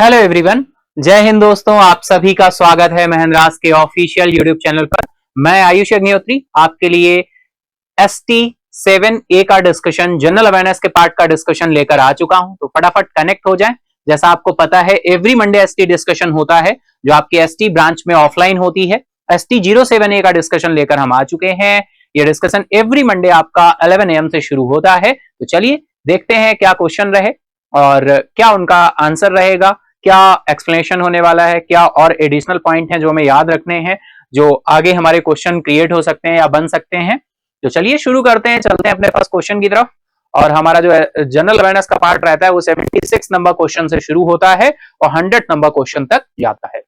Hello everyone, जय हिंद दोस्तों। आप सभी का स्वागत है महेंद्रास के ऑफिशियल यूट्यूब चैनल पर। मैं आयुष अग्निहोत्री आपके लिए ST7A का डिस्कशन, जनरल अवेयरनेस के पार्ट का डिस्कशन लेकर आ चुका हूं। तो फटाफट कनेक्ट हो जाएं। जैसा आपको पता है एवरी मंडे ST डिस्कशन होता है जो आपकी ST ब्रांच में ऑफलाइन होती है। ST07A का डिस्कशन लेकर हम आ चुके हैं। यह डिस्कशन एवरी मंडे आपका 11 AM से शुरू होता है। तो चलिए देखते हैं क्या क्वेश्चन रहे और क्या उनका आंसर रहेगा, क्या एक्सप्लेनेशन होने वाला है, क्या और एडिशनल पॉइंट हैं जो हमें याद रखने हैं, जो आगे हमारे क्वेश्चन क्रिएट हो सकते हैं या बन सकते हैं। तो चलिए शुरू करते हैं, चलते हैं अपने फर्स्ट क्वेश्चन की तरफ। और हमारा जो जनरल अवेयरनेस का पार्ट रहता है वो 76 नंबर क्वेश्चन से शुरू होता है और 100 नंबर क्वेश्चन तक जाता है।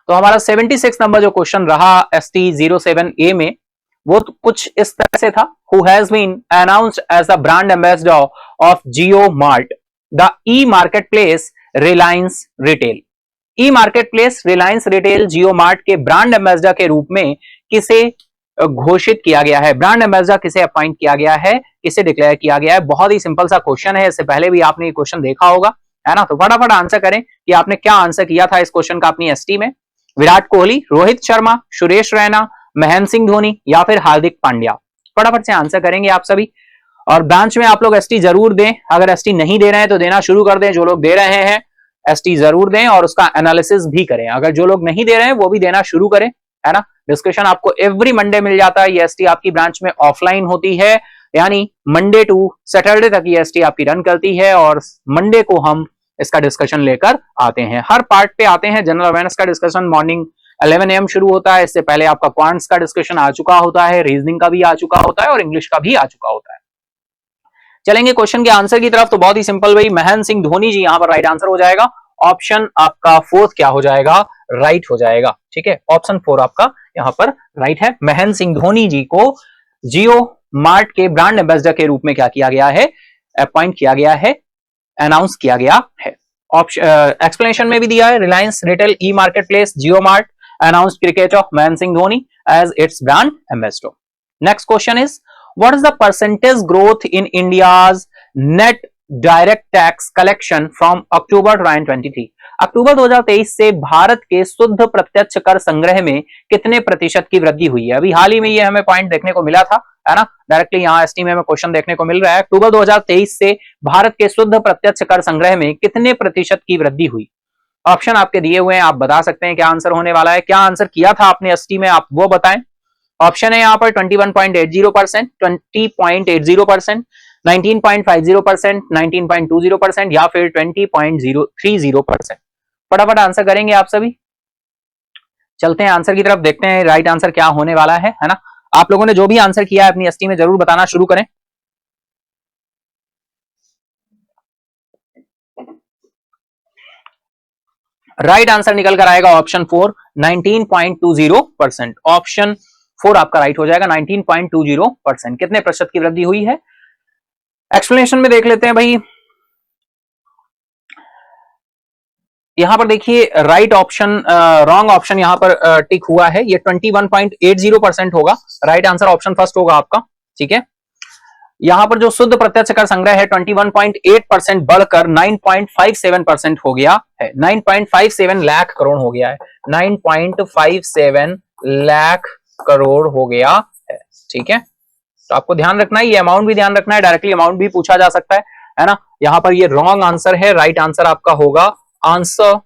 तो हमारा 76 नंबर जो क्वेश्चन रहा ST07A में वो तो कुछ इस तरह से था। Who has been announced as the brand ambassador of JioMart, the e-marketplace Reliance Retail? E-marketplace Reliance retail JioMart के ब्रांड एम्बेसडर के रूप में किसे घोषित किया गया है? ब्रांड एम्बेसडर किसे अपॉइंट किया गया है, किसे डिक्लेयर किया गया है? बहुत ही सिंपल सा क्वेश्चन है, इससे पहले भी आपने ये क्वेश्चन देखा होगा, है ना? तो फटाफट आंसर करें कि आपने क्या आंसर किया था इस क्वेश्चन का अपनी एसटी में। विराट कोहली, रोहित शर्मा, सुरेश रैना, महेंद्र सिंह धोनी या फिर हार्दिक पांड्या? फटाफट से आंसर करेंगे आप सभी। और ब्रांच में आप लोग एसटी जरूर दें, अगर एसटी नहीं दे रहे हैं तो देना शुरू कर दें। जो लोग दे रहे हैं एसटी जरूर दें और उसका एनालिसिस भी करें। अगर जो लोग नहीं दे रहे हैं वो भी देना शुरू करें, है ना? डिस्कशन आपको एवरी मंडे मिल जाता है। ये एसटी आपकी ब्रांच में ऑफलाइन होती है, यानी मंडे टू सैटरडे तक ये एसटी आपकी रन करती है और मंडे को हम इसका डिस्कशन लेकर आते हैं। हर पार्ट पे आते हैं। जनरल अवेयरनेस का डिस्कशन मॉर्निंग 11 AM शुरू होता है। इससे पहले आपका क्वांट्स का डिस्कशन आ चुका होता है, रीजनिंग का भी आ चुका होता है और इंग्लिश का भी आ चुका होता है। चलेंगे क्वेश्चन के आंसर की तरफ। तो बहुत ही सिंपल भाई, महेंद्र सिंह धोनी जी यहाँ पर राइट आंसर हो जाएगा। ऑप्शन आपका फोर्थ क्या हो जाएगा? राइट हो जाएगा। ठीक है, ऑप्शन 4 आपका यहाँ पर राइट है। महेंद्र सिंह धोनी जी को जियो मार्ट के ब्रांड एम्बेसडर के रूप में क्या किया गया है? अपॉइंट किया गया है, अनाउंस किया गया है। एक्सप्लेनेशन में भी दिया है, Reliance retail e marketplace Jio mart announced cricket of Mahendra Singh Dhoni as its brand ambassador. Next question is, what is the percentage growth in India's net direct tax collection from October 2023? अक्टूबर 2023 से भारत के शुद्ध प्रत्यक्ष कर संग्रह में कितने प्रतिशत की वृद्धि हुई है? अभी हाल ही में ये हमें पॉइंट देखने को मिला था, है ना? डायरेक्टली यहाँ एसटी में हमें क्वेश्चन देखने को मिल रहा है। अक्टूबर 2023 से भारत के शुद्ध प्रत्यक्ष कर संग्रह में कितने प्रतिशत की वृद्धि हुई? ऑप्शन आपके दिए हुए हैं, आप बता सकते हैं क्या आंसर होने वाला है। क्या आंसर किया था आपने एसटी में, आप वो बताएं। ऑप्शन है यहाँ पर 21.80%, 20.80%, 19.50%, 19.20% या फिर 20.30%। फटाफट आंसर करेंगे आप सभी। चलते हैं आंसर की तरफ, देखते हैं राइट आंसर क्या होने वाला है ना? आप लोगों ने जो भी आंसर किया है अपनी एसटी में जरूर बताना शुरू करें। राइट आंसर निकल कर आएगा ऑप्शन 4, 19.20%। ऑप्शन 4 आपका राइट हो जाएगा। 19.20%। कितने प्रतिशत की वृद्धि हुई है? एक्सप्लेनेशन में देख लेते हैं भाई। यहां पर देखिए राइट ऑप्शन, रॉन्ग ऑप्शन यहां पर टिक हुआ है। ये 21.80% होगा। राइट आंसर ऑप्शन फर्स्ट होगा आपका। ठीक है, यहां पर जो शुद्ध प्रत्यक्ष कर संग्रह है 21.8% बढ़कर 9.57% हो गया है। 9.57 लाख करोड़ हो गया है। 9.57 लाख करोड़ हो गया है। ठीक है, तो आपको ध्यान रखना है, ये अमाउंट भी ध्यान रखना है। डायरेक्टली अमाउंट भी पूछा जा सकता है ना? यहां पर ये रॉन्ग आंसर है। राइट आंसर आपका होगा आंसर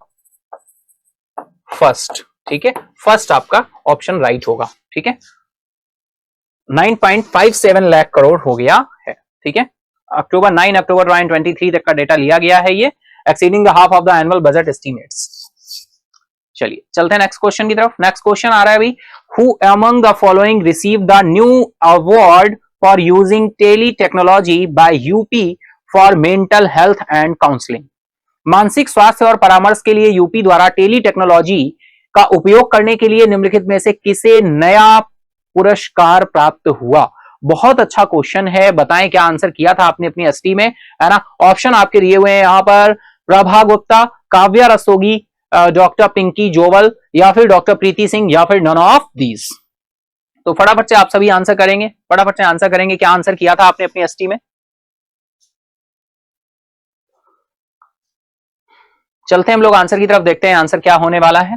फर्स्ट। ठीक है, फर्स्ट आपका ऑप्शन राइट होगा। ठीक है, 9.57 लाख करोड़ हो गया है। ठीक है, 9 अक्टूबर 2023 तक का डेटा लिया गया है, ये exceeding the half of the annual budget estimates. चलिए चलते हैं नेक्स्ट क्वेश्चन की तरफ। नेक्स्ट क्वेश्चन आ रहा है अभी, who among the following receive the new award for using tele technology by UP for mental health and counselling? मानसिक स्वास्थ्य और परामर्श के लिए यूपी द्वारा टेली टेक्नोलॉजी का उपयोग करने के लिए निम्नलिखित में से किसे नया पुरस्कार प्राप्त हुआ? बहुत अच्छा क्वेश्चन है, बताएं क्या आंसर किया था आपने अपनी एसटी में, है ना? ऑप्शन आपके दिए हुए हैं यहाँ पर, प्रभा गुप्ता, काव्या रस्तोगी, डॉक्टर पिंकी जोवल या फिर डॉक्टर प्रीति सिंह या फिर नन ऑफ दीज। तो फटाफट से आप सभी आंसर करेंगे, फटाफट से आंसर करेंगे क्या आंसर किया था आपने अपनी एसटी में। चलते हैं हम लोग आंसर की तरफ, देखते हैं आंसर क्या होने वाला है।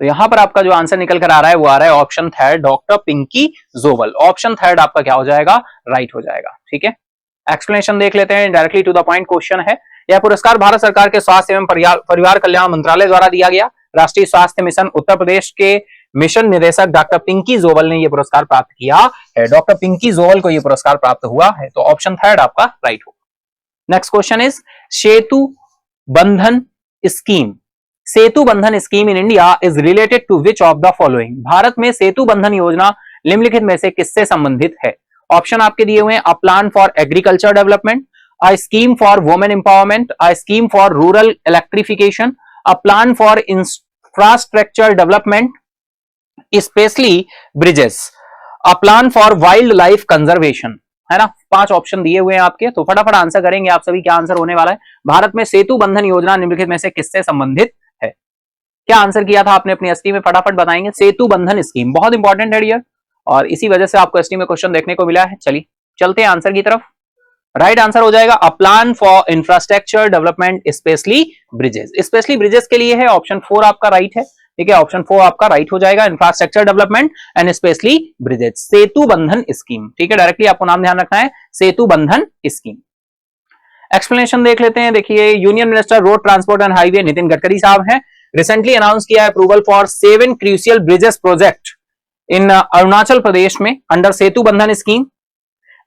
तो यहां पर आपका जो आंसर निकल कर आ रहा है वो आ रहा है option third, doctor Pinky Jowel. Option third आपका क्या हो जाएगा, राइट हो जाएगा। ठीक है, एक्सप्लेनेशन देख लेते हैं, directly to the point question है। यह पुरस्कार भारत सरकार के स्वास्थ्य एवं परिवार कल्याण मंत्रालय द्वारा दिया गया। राष्ट्रीय स्वास्थ्य मिशन उत्तर प्रदेश के मिशन निदेशक डॉक्टर पिंकी जोवल ने यह पुरस्कार प्राप्त किया है। डॉक्टर पिंकी जोवल को यह पुरस्कार प्राप्त हुआ है, तो ऑप्शन थर्ड आपका राइट होगा। Next question is Setu Bandhan scheme. Setu Bandhan scheme in India is related to which of the following. Bharat में सेतु बंधन योजना निम्नलिखित में से किससे संबंधित है। ऑप्शन आपके दिए हुए हैं, a plan for agriculture development, a scheme for women empowerment, a scheme for rural electrification, a plan for infrastructure development specially bridges, a plan for wild life conservation, है ना। 5 ऑप्शन दिए हुए हैं आपके, तो फटाफट आंसर करेंगे आप सभी। क्या आंसर होने वाला है, भारत में सेतु बंधन योजना निम्नलिखित में से किससे संबंधित है। क्या आंसर किया था आपने अपनी एसटी में, फटाफट बताएंगे। सेतु बंधन स्कीम बहुत इंपॉर्टेंट है डियर, और इसी वजह से आपको एसटी में क्वेश्चन देखने को मिला है। चलिए चलते हैं आंसर की तरफ। राइट आंसर हो जाएगा a plan for infrastructure development specially bridges. Specially bridges के लिए है, ऑप्शन 4 आपका राइट है। ठीक है, ऑप्शन 4 आपका राइट हो जाएगा, infrastructure development and specially bridges, Setu Bandhan scheme. ठीक है, डायरेक्टली आपको नाम ध्यान रखना है, सेतु बंधन स्कीम। एक्सप्लेनेशन देख लेते हैं। देखिए, union minister road transport and highway Nitin Gadkari साहब हैं, रिसेंटली अनाउंस किया है approval for 7 crucial bridges project in Arunachal Pradesh में under Setu Bandhan scheme.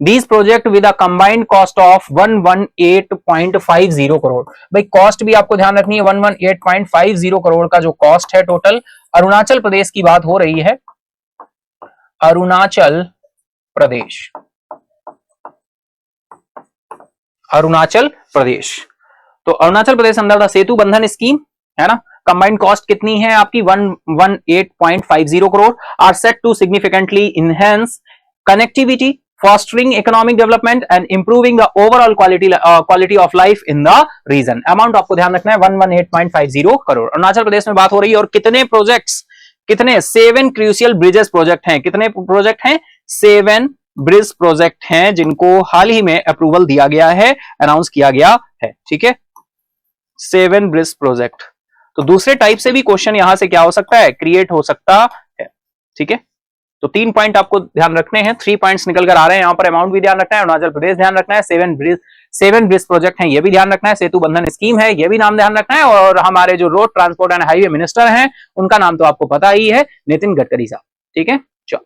These project with a combined cost of 118.50 crore. भाई कॉस्ट भी आपको ध्यान रखनी है, 118.50 करोड़ का जो कॉस्ट है टोटल। अरुणाचल प्रदेश की बात हो रही है, अरुणाचल प्रदेश, अरुणाचल प्रदेश। तो Arunachal Pradesh under the Setu Bandhan scheme, है ना। कंबाइंड कॉस्ट कितनी है आपकी, 118.50 crore. Are set to significantly enhance connectivity, fostering economic development and improving the overall quality of life in the region। Amount आपको ध्यान रखना है 118.50 करोड़। अरुणाचल प्रदेश में बात हो रही है, और कितने प्रोजेक्ट्स, कितने 7 क्रूशियल ब्रिजेस प्रोजेक्ट हैं। कितने प्रोजेक्ट हैं, 7 ब्रिज प्रोजेक्ट हैं, जिनको हाल ही में अप्रूवल दिया गया है, अनाउंस किया गया है। ठीक है, 7 ब्रिज प्रोजेक्ट। तो दूसरे टाइप से भी क्वेश्चन यहां से क्या हो सकता है, क्रिएट हो सकता है। ठीक है, तो 3 पॉइंट आपको ध्यान रखने हैं, 3 पॉइंट्स निकल कर आ रहे हैं। यहां पर अमाउंट भी ध्यान रखना है, अरुणाचल प्रदेश ध्यान रखना है, 7 ब्रिज प्रोजेक्ट हैं ये भी ध्यान रखना है, सेतु बंधन स्कीम है ये भी नाम ध्यान रखना है, और हमारे जो road transport and highway minister हैं उनका नाम तो आपको पता ही है, नितिन गडकरी साहब। ठीक है, चलो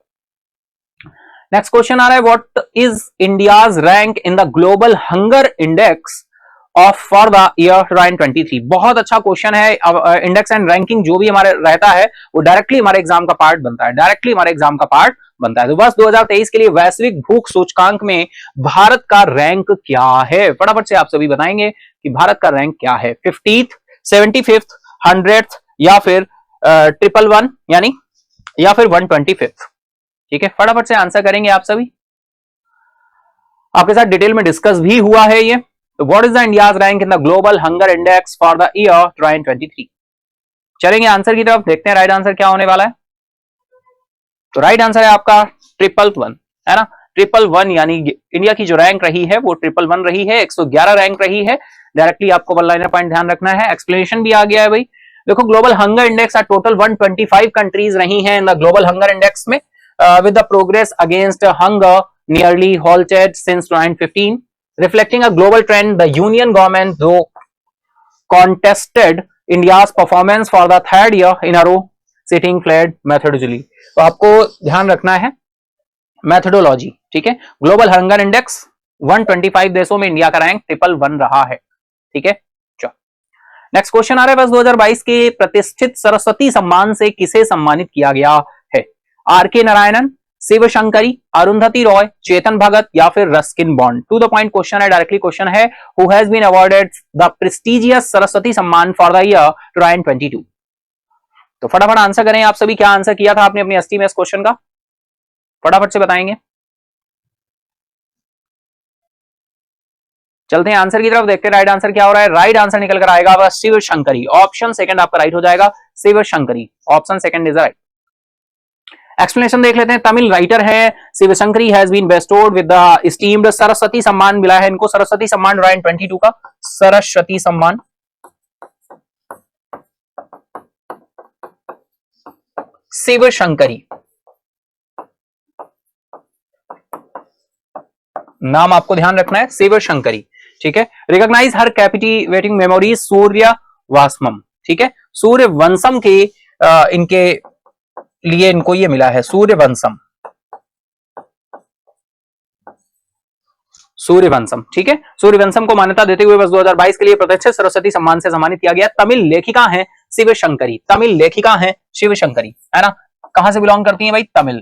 नेक्स्ट क्वेश्चन आ रहा है, what is India's rank in the global hunger index of for the year 2023। बहुत अच्छा क्वेश्चन है। इंडेक्स एंड रैंकिंग जो भी हमारे रहता है वो डायरेक्टली हमारे एग्जाम का पार्ट बनता है, डायरेक्टली हमारे एग्जाम का पार्ट बनता है। तो बस 2023 के लिए वैश्विक भूख सूचकांक में भारत का रैंक क्या है, फटाफट से आप सभी बताएंगे कि भारत का रैंक क्या है। 50th, 75th, 100th या फिर 111 यानी, या फिर 125th। ठीक है, फटाफट से आंसर करेंगे आप सभी, आपके साथ डिटेल में डिस्कस भी हुआ है ये। What is the India's rank in the global hunger index for the year 2023? चलेंगे आंसर की तरफ, देखते हैं राइट आंसर क्या होने वाला है। तो राइट आंसर है आपका 111, है ना। 111 यानी इंडिया की जो रैंक रही है वो 111 रही है, 111 रैंक रही है। डायरेक्टली आपको वन लाइनर पॉइंट ध्यान रखना है, एक्सप्लेनेशन भी आ गया है भाई। देखो, global hunger index total 125 countries रही हैं in the global hunger index में, with the progress against hunger nearly halted since 2015, reflecting a global trend. The union government though contested India's performance for the 3rd year in a row, citing flawed methodology। तो आपको ध्यान रखना है methodology. ठीक है, global hunger index 125 देशों में India का रैंक 111 रहा है। ठीक है, चलो नेक्स्ट क्वेश्चन आ रहा है, बस 2022 के प्रतिष्ठित सरस्वती सम्मान से किसे सम्मानित किया गया है। आर के नारायणन, शिव शंकरी, अरुंधति रॉय, चेतन भगत या फिर Ruskin Bond. To the point question है, डायरेक्टली क्वेश्चन है, who has been awarded the prestigious Saraswati Samman for the year 2022। तो फटाफट आंसर करें आप सभी, क्या आंसर किया था आपने अपनी एसटी में इस क्वेश्चन का, फटाफट से बताएंगे। चलते हैं आंसर की तरफ, देखते हैं राइट आंसर क्या हो रहा है। राइट आंसर निकल कर आएगा वह शिव शंकरी, ऑप्शन सेकंड आपका राइट हो जाएगा, Shiv Shankari, option second is right. Explanation देख लेते हैं। तमिल राइटर है Shivshankari, has been bestowed with the esteemed Saraswati Samman मिला है इनको, सरस्वती सम्मान 2022 का सरस्वती सम्मान, शिव शंकरी, नाम आपको ध्यान रखना है, शिव शंकरी, ठीक है। रिकॉग्नाइज हर कैपिटिवेटिंग मेमोरीज, सूर्य वासमम, ठीक है। सूर्य वंशम के इनके लिए इनको ये मिला है सूर्यवंशम, सूर्यवंशम, ठीक है। सूर्यवंशम को मान्यता देते हुए वर्ष 2022 के लिए प्रतिष्ठित सरस्वती सम्मान से सम्मानित किया गया। तमिल लेखिका हैं शिव शंकरी, तमिल लेखिका हैं शिव शंकरी, है ना। कहां से बिलोंग करती हैं भाई? तमिल,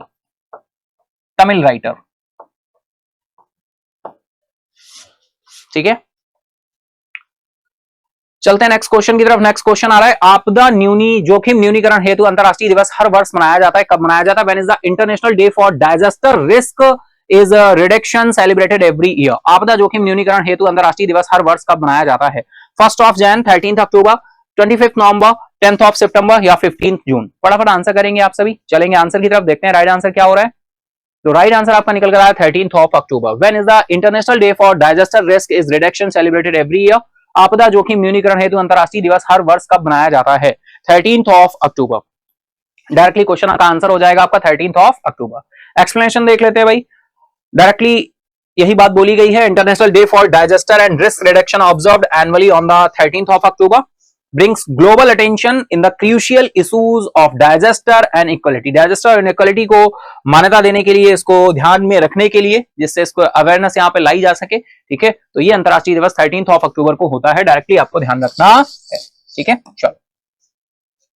तमिल राइटर, ठीक है। चलते हैं नेक्स्ट क्वेश्चन की तरफ। नेक्स्ट क्वेश्चन आ रहा है, आपदा जोखिम न्यूनीकरण हेतु अंतरराष्ट्रीय दिवस हर वर्ष मनाया जाता है। कब मनाया जाता है? When is the international day for disaster risk is reduction celebrated every year. आपदा जोखिम न्यूनीकरण हेतु अंतरराष्ट्रीय दिवस हर वर्ष कब मनाया जाता है? 1 जनवरी, 13 अक्टूबर, 25 नवंबर, 10 सितंबर या 15 जून। फटाफट आंसर करेंगे आप सभी। चलेंगे आंसर की तरफ, देखते हैं राइट आंसर क्या हो रहा है। तो राइट आंसर आपका निकल कर आया 13 अक्टूबर। When is the international day for disaster risk is reduction celebrated every year. आपदा जोखिम न्यूनीकरण हेतु अंतरराष्ट्रीय दिवस हर वर्ष कब मनाया जाता है? 13 अक्टूबर। डायरेक्टली क्वेश्चन का आंसर हो जाएगा आपका 13 अक्टूबर। एक्सप्लेनेशन देख लेते हैं भाई। डायरेक्टली यही बात बोली गई है, international day for disaster and risk reduction observed annually on the 13 October brings global attention in the crucial issues of disaster and equality। disaster and equality को मान्यता देने के लिए, इसको ध्यान में रखने के लिए, जिससे इसको अवेयरनेस यहाँ पे लाई जा सके, ठीक है। तो ये अंतरराष्ट्रीय दिवस 13 अक्टूबर को होता है। डायरेक्टली आपको ध्यान रखना है, ठीक है। चलो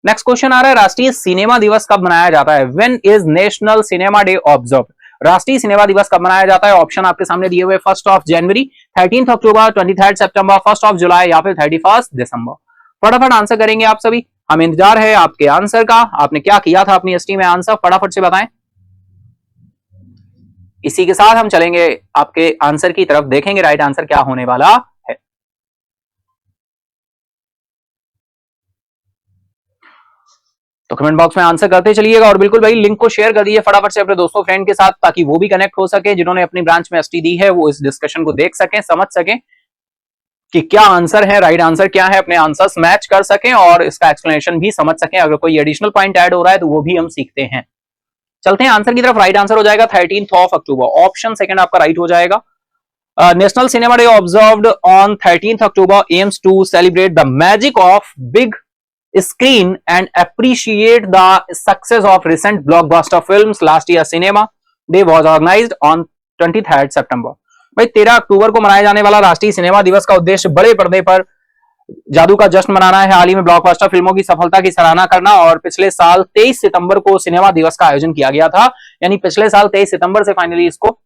नेक्स्ट क्वेश्चन आ रहा है, राष्ट्रीय सिनेमा दिवस कब मनाया जाता है? When is national cinema day observed. राष्ट्रीय सिनेमा दिवस कब मनाया जाता है? ऑप्शन आपके सामने दिए हुए 1 जनवरी, 13 अक्टूबर, 23 सितंबर, 1 जुलाई या फिर 31 दिसंबर। फटाफट आंसर करेंगे आप सभी। हम इंतजार है आपके आंसर का। आपने क्या किया था अपनी एसटी में? आंसर फटाफट से बताएं। इसी के साथ हम चलेंगे आपके आंसर की तरफ, देखेंगे राइट आंसर क्या होने वाला है। तो कमेंट बॉक्स में आंसर करते चलिएगा और बिल्कुल भाई लिंक को शेयर कर दीजिए फटाफट से अपने दोस्तों फ्रेंड के साथ, ताकि वो भी कनेक्ट हो सके, जिन्होंने अपनी ब्रांच में एसटी दी है वो इस डिस्कशन को देख सकें, समझ सकें कि क्या आंसर है, राइट आंसर क्या है, अपने आंसर्स मैच कर सकें और इसका एक्सप्लेनेशन भी समझ सकें। अगर कोई एडिशनल पॉइंट ऐड हो रहा है तो वो भी हम सीखते हैं। चलते हैं आंसर की तरफ। राइट आंसर हो जाएगा 13 अक्टूबर। ऑप्शन सेकंड आपका राइट हो जाएगा। National cinema day observed on 13 October aims to celebrate the magic of big screen and appreciate the success of recent blockbuster films. Last year cinema day was organised on 23 September. भाई 13 अक्टूबर को मनाए जाने वाला राष्ट्रीय cinema दिवस का उद्देश्य बड़े पर्दे पर जादू का जश्न मनाना है, हाल ही में ब्लॉकबस्टर फिल्मों की सफलता की सराहना करना, और पिछले साल 23 सितंबर को सिनेमा दिवस का आयोजन किया गया था। यानी पिछले साल 23 सितंबर से फाइनली इसको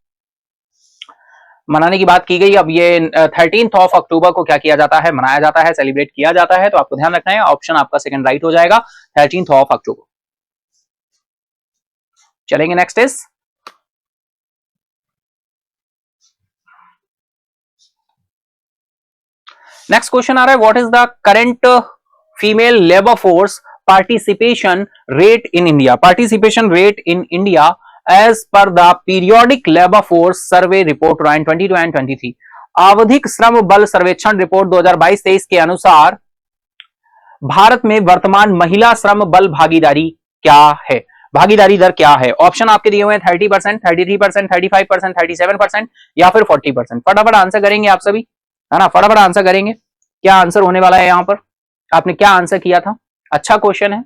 मनाने की बात की गई। अब ये 13 अक्टूबर को क्या किया जाता है? मनाया जाता है, सेलिब्रेट किया जाता है। तो आपको ध्यान रखना है, ऑप्शन आपका सेकंड राइट हो जाएगा 13 अक्टूबर। चलेंगे नेक्स्ट इज नेक्स्ट क्वेश्चन आ रहा है, what is the current female labour force participation rate in India? Participation rate in India as per the periodic labour force survey report 2022 and 23। आवधिक श्रम बल सर्वेक्षण रिपोर्ट 2022-23 के अनुसार भारत में वर्तमान महिला श्रम बल भागीदारी क्या है? भागीदारी दर क्या है? ऑप्शन आपके दिए हुए हैं 30%, 33%, 35%, 37% या फिर 40%। फटाफट आंसर करेंगे आप सभी, है ना। फटाफट आंसर करेंगे, क्या आंसर होने वाला है यहां पर? आपने क्या आंसर किया था? अच्छा क्वेश्चन है।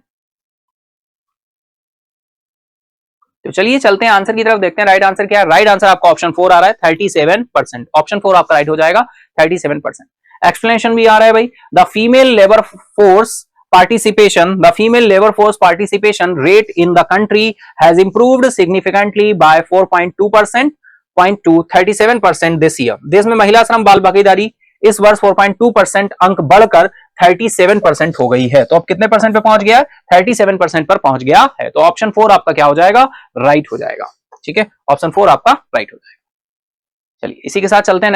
तो चलिए चलते हैं आंसर की तरफ, देखते हैं राइट आंसर क्या है। राइट आंसर आपका ऑप्शन 4 आ रहा है 37%। ऑप्शन 4 आपका राइट हो जाएगा 37%। एक्सप्लेनेशन भी आ रहा है भाई, the female labour force participation rate in the country has improved significantly by 4.2% to 37% this year। देश में महिला श्रम बाल भागीदारी इस वर्ष 4.2% अंक बढ़कर 37% हो गई है। तो अब कितने परसेंट पे पहुंच गया? 37% पर पहुंच गया है। तो ऑप्शन 4 आपका क्या हो जाएगा? राइट हो जाएगा, ठीक है। ऑप्शन 4 आपका राइट हो जाएगा। चलिए इसी के साथ चलते हैं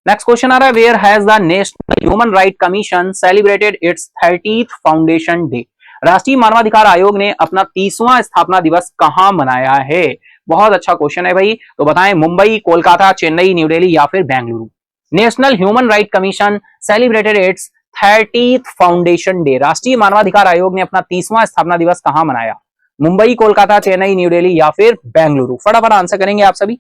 नेक्स्ट क्वेश्चन आ रहा है, where has the national human right commission celebrated its 30th foundation day? राष्ट्रीय मानवाधिकार आयोग ने अपना 30वां स्थापना दिवस कहां मनाया है? बहुत अच्छा क्वेश्चन है भाई। तो बताएं, मुंबई, कोलकाता, चेन्नई, न्यू दिल्ली या फिर Bengaluru. National human right commission celebrated its 30th foundation day. राष्ट्रीय मानवाधिकार आयोग ने अपना 30वां स्थापना दिवस कहां मनाया? मुंबई, कोलकाता, चेन्नई, न्यू दिल्ली या फिर बेंगलुरु? फटाफट आंसर करेंगे आप सभी।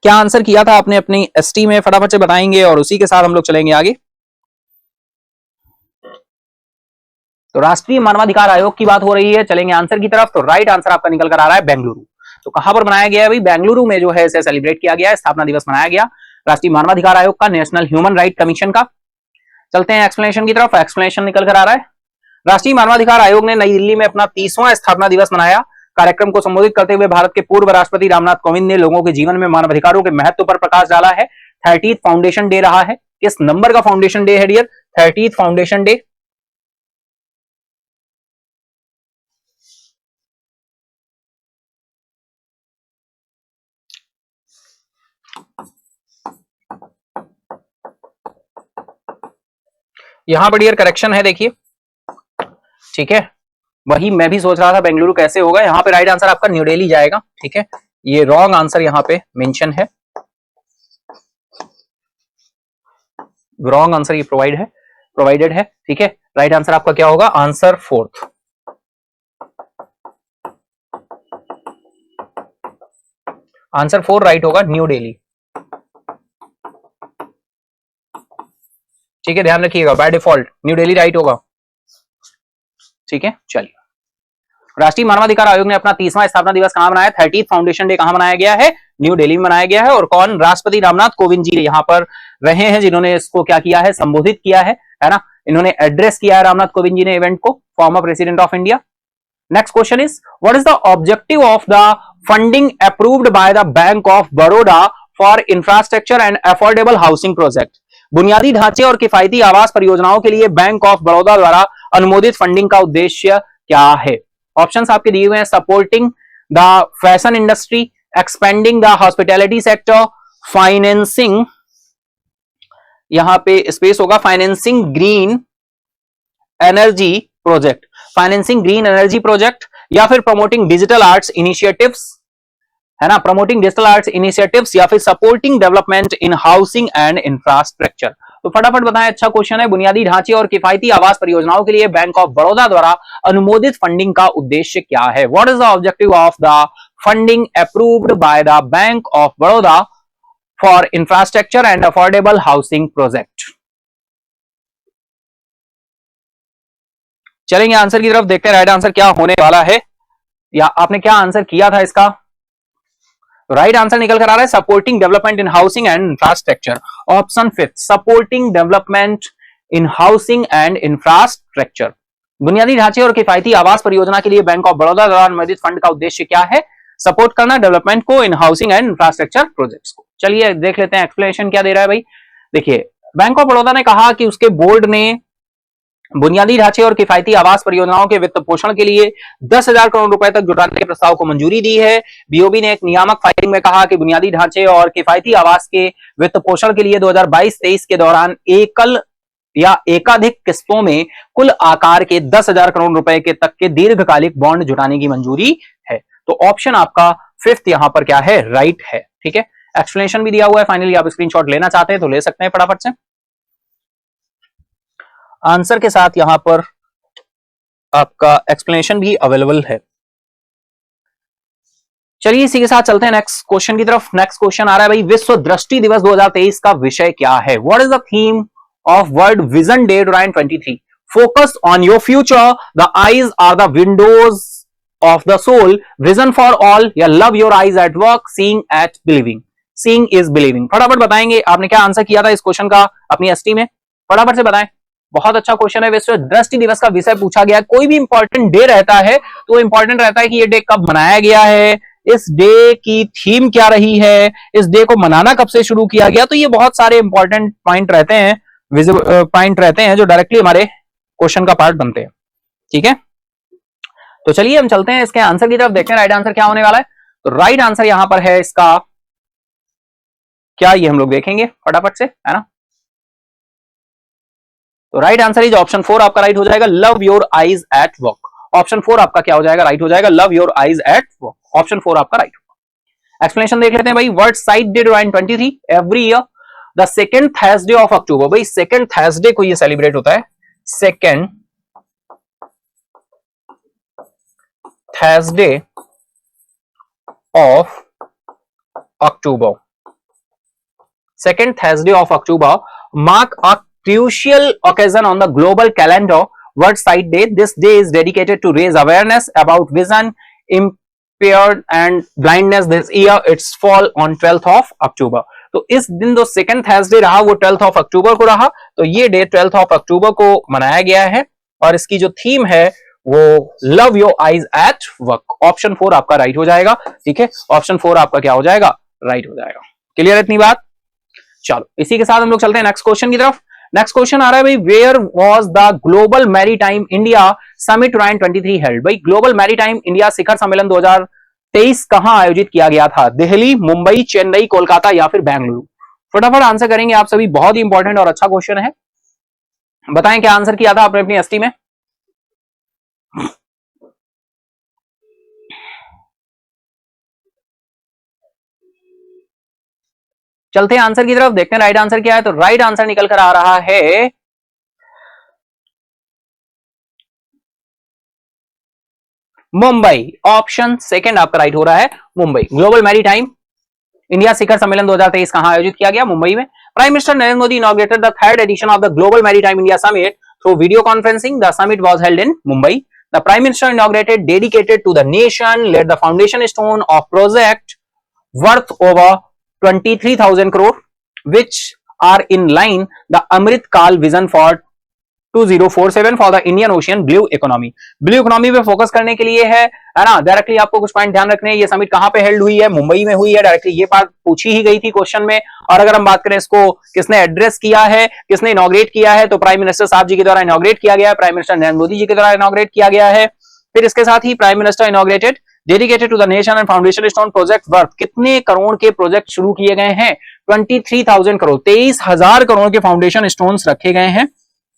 क्या आंसर किया था आपने अपनी एसटी में? फटाफट से बताएंगे और उसी के साथ हम लोग चलेंगे आगे। तो राष्ट्रीय मानवाधिकार आयोग की बात हो रही है, चलेंगे आंसर की तरफ। तो राइट आंसर आपका निकल कर आ रहा है बेंगलुरु। तो कहां पर बनाया गया है भाई? बेंगलुरु में जो है इसे सेलिब्रेट किया गया है, स्थापना दिवस मनाया गया राष्ट्रीय मानवाधिकार आयोग का, नेशनल ह्यूमन राइट कमीशन का। चलते हैं एक्सप्लेनेशन की तरफ। एक्सप्लेनेशन निकल कर आ रहा है, राष्ट्रीय मानवाधिकार आयोग ने नई दिल्ली में अपना 30वां स्थापना दिवस मनाया। कार्यक्रम को संबोधित करते हुए भारत के पूर्व राष्ट्रपति रामनाथ कोविंद ने लोगों के जीवन में मानवाधिकारों के महत्व पर प्रकाश डाला है। 30th फाउंडेशन डे रहा है। किस नंबर का फाउंडेशन डे है डियर? 30th foundation day. यहां पर डियर करेक्शन है, देखिए, ठीक है। वही मैं भी सोच रहा था बेंगलुरु कैसे होगा। यहाँ पे राइट आंसर आपका न्यू दिल्ली जाएगा, ठीक है। ये रॉन्ग आंसर यहाँ पे मेंशन है, रॉन्ग आंसर ये प्रोवाइडेड है, ठीक है। राइट आंसर आपका क्या होगा? Answer 4th। आंसर 4 राइट होगा, न्यू दिल्ली, ठीक है। ध्यान रखिएगा, by default new Delhi right होगा, ठीक है। चलिए, राष्ट्रीय मानवाधिकार आयोग ने अपना 30वां स्थापना दिवस कहां मनाया? 30th फाउंडेशन डे कहां मनाया गया है? न्यू दिल्ली में मनाया गया है। और कौन? राष्ट्रपति रामनाथ कोविंद जी यहां पर रहे हैं, जिन्होंने इसको क्या किया है? संबोधित किया है ना। इन्होंने एड्रेस किया है रामनाथ कोविंद जी ने इवेंट को, former president of India. Next question is, what is the objective of the funding approved by the bank of Baroda for infrastructure and affordable housing project? बुनियादी ढांचे और किफायती आवास परियोजनाओं के लिए बैंक ऑफ बड़ौदा द्वारा अनुमोदित फंडिंग का उद्देश्य क्या है? ऑप्शंस आपके दिए हुए हैं, supporting the fashion industry, expanding the hospitality sector, financing, यहां पे स्पेस होगा, financing green energy project, financing green energy project, या फिर प्रमोटिंग डिजिटल आर्ट्स इनिशिएटिव्स, है ना, प्रमोटिंग डिजिटल आर्ट्स इनिशिएटिव्स, या फिर supporting development in housing and infrastructure. तो फटाफट बताएं, अच्छा क्वेश्चन है। बुनियादी ढांचे और किफायती आवास परियोजनाओं के लिए बैंक ऑफ बड़ौदा द्वारा अनुमोदित फंडिंग का उद्देश्य क्या है? What is the objective of the funding approved by the bank of Baroda for infrastructure and affordable housing project? चलेंगे आंसर की तरफ, देखते हैं राइट आंसर क्या होने वाला है, या आपने क्या आंसर किया था इसका। राइट आंसर निकल कर आ रहा है, supporting development in housing and infrastructure, option 5, supporting development in housing and infrastructure. बुनियादी ढांचे और किफायती आवास परियोजना के लिए बैंक ऑफ बड़ौदा द्वारा अनुमोदित फंड का उद्देश्य क्या है? सपोर्ट करना डेवलपमेंट को इन हाउसिंग एंड इंफ्रास्ट्रक्चर प्रोजेक्ट्स को। चलिए देख लेते हैं एक्सप्लेनेशन क्या दे रहा है भाई। देखिए, बैंक ऑफ बड़ौदा ने कहा कि उसके बोर्ड ने बुनियादी ढांचे और किफायती आवास परियोजनाओं के वित्त पोषण के लिए 10,000 करोड़ रुपए तक जुटाने के प्रस्ताव को मंजूरी दी है। बीओबी ने एक नियामक फाइलिंग में कहा कि बुनियादी ढांचे और किफायती आवास के वित्त पोषण के लिए 2022-23 के दौरान एकल या एकाधिक किस्तों में कुल आकार के 10,000 करोड़ रुपए के तक के दीर्घकालिक बॉन्ड जुटाने की मंजूरी है। तो ऑप्शन आपका 5th यहां पर क्या है? राइट है, ठीक है। एक्सप्लेनेशन भी दिया हुआ है, फाइनली आप स्क्रीनशॉट लेना चाहते हैं तो ले सकते हैं फटाफट से। आंसर के साथ यहां पर आपका एक्सप्लेनेशन भी अवेलेबल है। चलिए इसी के साथ चलते हैं नेक्स्ट क्वेश्चन की तरफ। नेक्स्ट क्वेश्चन आ रहा है भाई, विश्व दृष्टि दिवस 2023 का विषय क्या है? What is the theme of world vision day 2023? Focus on your future, the eyes are the windows of the soul, vision for all, या love your eyes at work, seeing at believing. Seeing is believing. फटाफट बताएंगे आपने क्या answer किया था इस question का अपनी एसटी में, फटाफट से बताएं। बहुत अच्छा क्वेश्चन है। विश्व दृष्टि दिवस का विषय पूछा गया। कोई भी इंपॉर्टेंट डे रहता है तो इंपॉर्टेंट रहता है कि ये डे कब मनाया गया है, इस डे की थीम क्या रही है, इस डे को मनाना कब से शुरू किया गया। तो ये बहुत सारे इंपॉर्टेंट पॉइंट रहते हैं, पॉइंट रहते हैं जो डायरेक्टली हमारे क्वेश्चन का पार्ट बनते हैं, ठीक है। तो चलिए हम चलते हैं इसके आंसर की तरफ, देखते हैं राइट आंसर क्या होने वाला है। तो राइट आंसर यहां पर है इसका क्या, ये हम लोग देखेंगे फटाफट से, है ना। तो राइट आंसर इज ऑप्शन 4 आपका राइट हो जाएगा, love your eyes at work. Option 4 आपका क्या हो जाएगा? राइट हो जाएगा, love your eyes at work. Option 4 आपका राइट होगा। एक्सप्लेनेशन देख लेते हैं भाई। World site day 2023, every year the second Thursday of October. भाई सेकेंड थर्सडे को ये सेलिब्रेट होता है, second Thursday of October, second Thursday of October mark a crucial occasion on the global calendar. World Sight Day. This day is dedicated to raise awareness about vision impaired and blindness. This year it's fall on 12th of October. तो इस दिन जो second Thursday रहा वो 12th of October को रहा, तो ये डे 12th ऑफ अक्टूबर को मनाया गया है और इसकी जो थीम है वो love your eyes at work. Option 4 आपका राइट हो जाएगा। ठीक है, ऑप्शन 4 आपका क्या हो जाएगा, राइट हो जाएगा। क्लियर है इतनी बात? चलो इसी के साथ हम लोग चलते हैं नेक्स्ट क्वेश्चन की तरफ। नेक्स्ट क्वेश्चन आ रहा है भाई, where was the global maritime India summit 2023 held. भाई ग्लोबल मैरीटाइम इंडिया शिखर सम्मेलन 2023 कहां आयोजित किया गया था? दिल्ली, मुंबई, चेन्नई, कोलकाता या फिर बेंगलुरु? फटाफट आंसर करेंगे आप सभी, बहुत ही इंपॉर्टेंट और अच्छा क्वेश्चन है। बताएं क्या आंसर किया था आपने अपनी एसटी में? चलते हैं आंसर की तरफ, देखते हैं राइट आंसर क्या है। तो राइट आंसर निकल कर आ रहा है मुंबई। ऑप्शन सेकंड आपका राइट हो रहा है, मुंबई। ग्लोबल मैरीटाइम इंडिया शिखर सम्मेलन 2023 कहां आयोजित किया गया? मुंबई में। Prime minister Narendra Modi inaugurated the third edition of the global maritime India summit through video conferencing. The summit was held in Mumbai. The prime minister inaugurated dedicated to the nation laid the foundation stone of project worth over 23,000 crore, which are in line the Amrit Kal vision for 2047 for the Indian Ocean blue economy. Blue economy पे focus करने के लिए है ना। Directly आपको कुछ point ध्यान रखने हैं। ये समिट कहां पे हेल्ड हुई है? मुंबई में हुई है। डायरेक्टली ये बात पूछी ही गई थी क्वेश्चन में। और अगर हम बात करें इसको किसने एड्रेस किया है, किसने इनॉग्रेट किया है, तो प्राइम मिनिस्टर साहब जी के द्वारा इनॉग्रेट किया गया है। प्राइम मिनिस्टर नरेंद्र मोदी जी के द्वारा इनॉग्रेट किया गया है। फिर इसके साथ ही prime minister inaugurated dedicated to the nation and foundation stone project worth, कितने करोड़ के प्रोजेक्ट शुरू किए गए हैं? 23,000 करोड़, 23,000 करोड़ के फाउंडेशन स्टोन्स रखे गए हैं।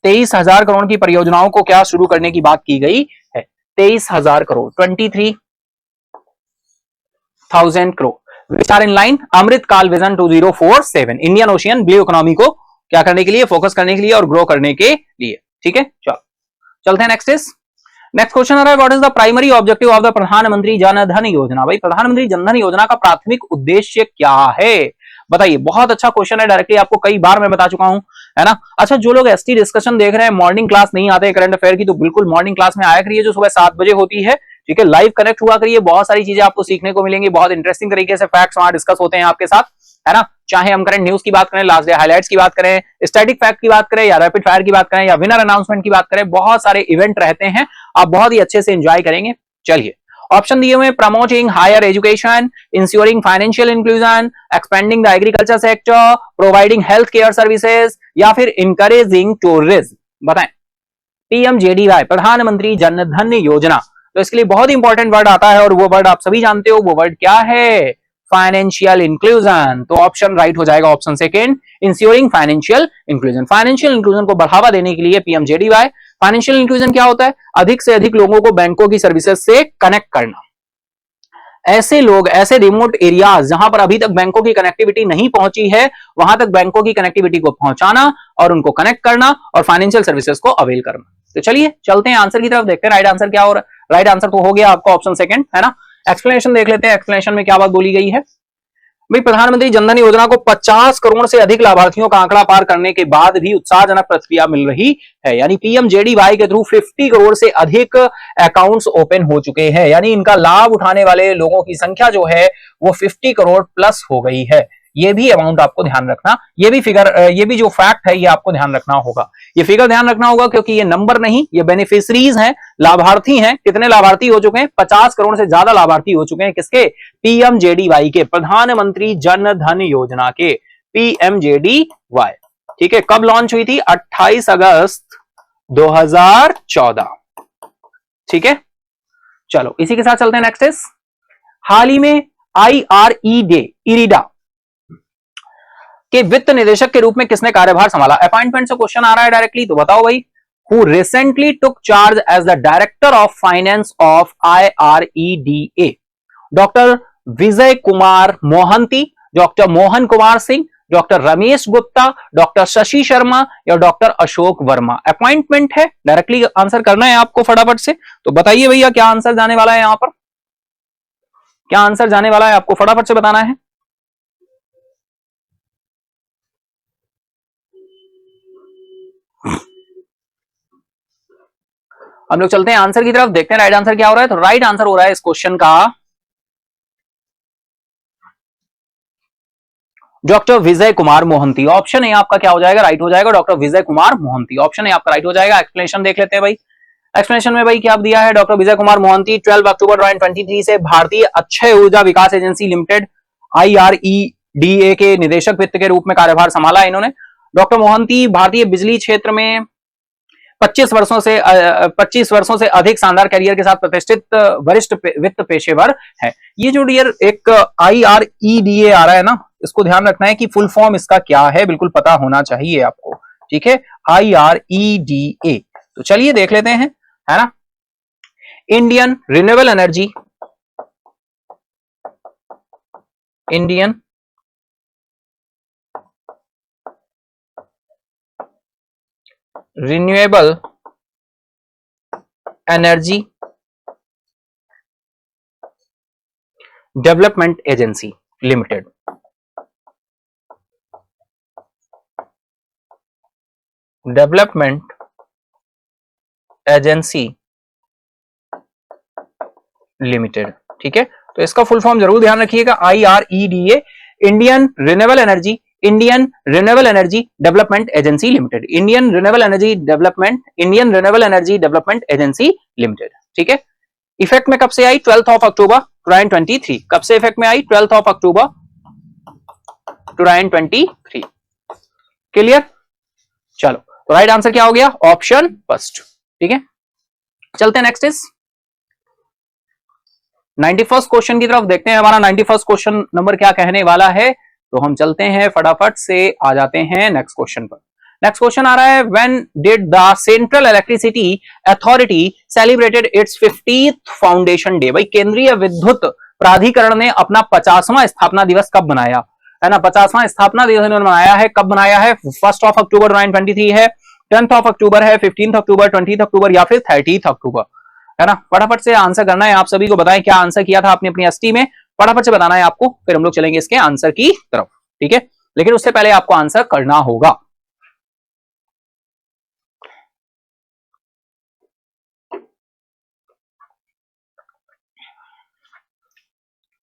23,000 करोड़ की परियोजनाओं को क्या शुरू करने की बात की गई है? 23,000 crore, 23,000 crore which are in line Amrit Kaal vision 2047, Indian ocean blue economy को क्या करने के लिए? फोकस करने के लिए और ग्रो करने के लिए। ठीक है, चलो चलते हैं नेक्स्ट क्वेश्चन आ रहा है, what is the primary objective of the प्रधानमंत्री जन धन योजना। भाई प्रधानमंत्री जन धन योजना का प्राथमिक उद्देश्य क्या है? बताइए। बहुत अच्छा क्वेश्चन है, डायरेक्टली आपको कई बार मैं बता चुका हूं, है ना। अच्छा, जो लोग एसटी डिस्कशन देख रहे हैं, मॉर्निंग क्लास नहीं आते करंट अफेयर की, तो बिल्कुल मॉर्निंग क्लास में आया करिए जो सुबह 7 बजे होती है। ठीक है, लाइव कनेक्ट हुआ करिए, बहुत सारी चीजें आपको सीखने को मिलेंगी। बहुत इंटरेस्टिंग तरीके से फैक्ट्स वहां डिस्कस होते हैं आपके साथ, है ना। चाहे हम करंट न्यूज की बात करें, लास्ट डे हाइलाइट्स की बात करें, स्टैटिक फैक्ट की बात करें, या रैपिड फायर की बात करें, या विनर अनाउंसमेंट की बात करें, बहुत सारे इवेंट रहते हैं, आप बहुत ही अच्छे से एंजॉय करेंगे। चलिए ऑप्शन दिए हुए, promoting higher education, ensuring financial inclusion, expanding the agriculture sector, providing health care services, या फिर इंकरेजिंग टूरिज्म। बताएं। पीएमजेडीवाई, प्रधानमंत्री जन धन योजना, तो इसके लिए बहुत इंपॉर्टेंट वर्ड आता है और वो वर्ड आप सभी जानते हो। वो वर्ड क्या है? Financial inclusion. तो ऑप्शन राइट हो जाएगा, option second, ensuring financial inclusion. Financial inclusion को बढ़ावा देने के लिए पीएमजेडीवाई। फाइनेंशियल इंक्लूजन क्या होता है? अधिक से अधिक लोगों को बैंकों की सर्विसेज से कनेक्ट करना। ऐसे लोग, ऐसे रिमोट एरियाज जहां पर अभी तक बैंकों की कनेक्टिविटी नहीं पहुंची है, वहां तक बैंकों की कनेक्टिविटी को पहुंचाना और उनको कनेक्ट करना और फाइनेंशियल सर्विसेज को अवेल करना। तो चलिए चलते हैं आंसर की तरफ, देखते हैं राइट आंसर क्या हो रहा है। राइट आंसर तो हो गया आपका ऑप्शन सेकंड, है ना। एक्सप्लेनेशन देख लेते हैं, एक्सप्लेनेशन में क्या बात बोली गई है। भाई प्रधानमंत्री जनधन योजना को 50 करोड़ से अधिक लाभार्थियों का आंकड़ा पार करने के बाद भी उत्साहजनक प्रतिक्रिया मिल रही है। यानी पीएमजेडीवाई के थ्रू 50 करोड़ से अधिक अकाउंट्स ओपन हो चुके हैं, यानी इनका लाभ उठाने वाले लोगों की संख्या जो है वो 50 करोड़ प्लस हो गई है। ये भी अमाउंट आपको ध्यान रखना, ये भी फिगर, ये भी जो फैक्ट है ये आपको ध्यान रखना होगा। ये फिगर ध्यान रखना होगा क्योंकि ये नंबर नहीं, ये बेनिफिशरीज हैं, लाभार्थी हैं। कितने लाभार्थी हो चुके हैं? 50 करोड़ से ज्यादा लाभार्थी हो चुके हैं। किसके? पीएमजेडीवाई के, प्रधानमंत्री जन धन योजना के, पीएमजेडीवाई। ठीक है, कब लॉन्च हुई थी? 28 अगस्त 2014। ठीक है, चलो इसी के साथ चलते हैं नेक्स्ट इज, हाल ही में इरीडा के वित्त निदेशक के रूप में किसने कार्यभार संभाला? अपॉइंटमेंट से क्वेश्चन आ रहा है डायरेक्टली, तो बताओ भाई। Who recently took charge as the director of finance of IREDA? Doctor Vijay Kumar Mohanty, doctor Mohan Kumar Singh, doctor Ramesh Gupta, doctor Shashi Sharma या डॉक्टर अशोक वर्मा? अपॉइंटमेंट है, डायरेक्टली आंसर करना है आपको फटाफट से। तो बताइए भैया क्या आंसर जाने वाला है यहां पर, क्या आंसर जाने वाला है आपको फटाफट से बताना है। हम लोग चलते हैं आंसर की तरफ, देखते हैं राइट आंसर क्या हो रहा है। तो राइट आंसर हो रहा है इस क्वेश्चन का doctor Vijay Kumar Mohanty. Option A आपका क्या हो जाएगा, राइट हो जाएगा, doctor Vijay Kumar Mohanty. Option A आपका राइट हो जाएगा। एक्सप्लेनेशन देख लेते हैं भाई। एक्सप्लेनेशन में भाई क्या दिया है, डॉक्टर विजय कुमार मोहंती 12 अक्टूबर 2023 से भारतीय अक्षय ऊर्जा विकास एजेंसी लिमिटेड IREDA के निदेशक वित्त के रूप में कार्यभार संभाला है इन्होंने। डॉक्टर मोहंती भारतीय बिजली क्षेत्र में 25 वर्षों से अधिक शानदार करियर के साथ प्रतिष्ठित वरिष्ठ वित्त पेशेवर है। ये जो डियर एक IREDA आ रहा है ना, इसको ध्यान रखना है कि फुल फॉर्म इसका क्या है, बिल्कुल पता होना चाहिए आपको, ठीक है। IREDA, तो चलिए देख लेते हैं, है ना। Indian renewable energy, Indian renewable energy development agency limited, development agency limited, ठीक है। तो इसका फुल फॉर्म जरूर ध्यान रखिएगा, IREDA, Indian renewable energy development agency limited, Indian renewable energy development agency limited, ठीक है। इफेक्ट में कब से आई, 12 अक्टूबर 2023। कब से इफेक्ट में आई, 12 अक्टूबर 2023। क्लियर, चलो तो राइट आंसर क्या हो गया, ऑप्शन फर्स्ट, ठीक है। चलते हैं नेक्स्ट इज 91st क्वेश्चन की तरफ, देखते हैं हमारा 91st क्वेश्चन नंबर क्या कहने वाला है। तो हम चलते हैं फटाफट से, आ जाते हैं नेक्स्ट क्वेश्चन पर। नेक्स्ट क्वेश्चन आ रहा है, when did the central electricity authority celebrated it's 50th foundation day. भाई केंद्रीय विद्युत प्राधिकरण ने अपना 50वां स्थापना दिवस कब मनाया, है ना। 50वां स्थापना दिवस इन्होंने मनाया है, कब मनाया है, 1 अक्टूबर 2023 है, 10 अक्टूबर है, 15 अक्टूबर, 20 अक्टूबर या फिर 30 अक्टूबर, है ना। फटाफट से आंसर करना है, आप सभी को बताएं क्या आंसर किया था आपने अपनी एसटी में, फटाफट से बताना है आपको, फिर हम लोग चलेंगे इसके आंसर की तरफ, ठीक है। लेकिन उससे पहले आपको आंसर करना होगा।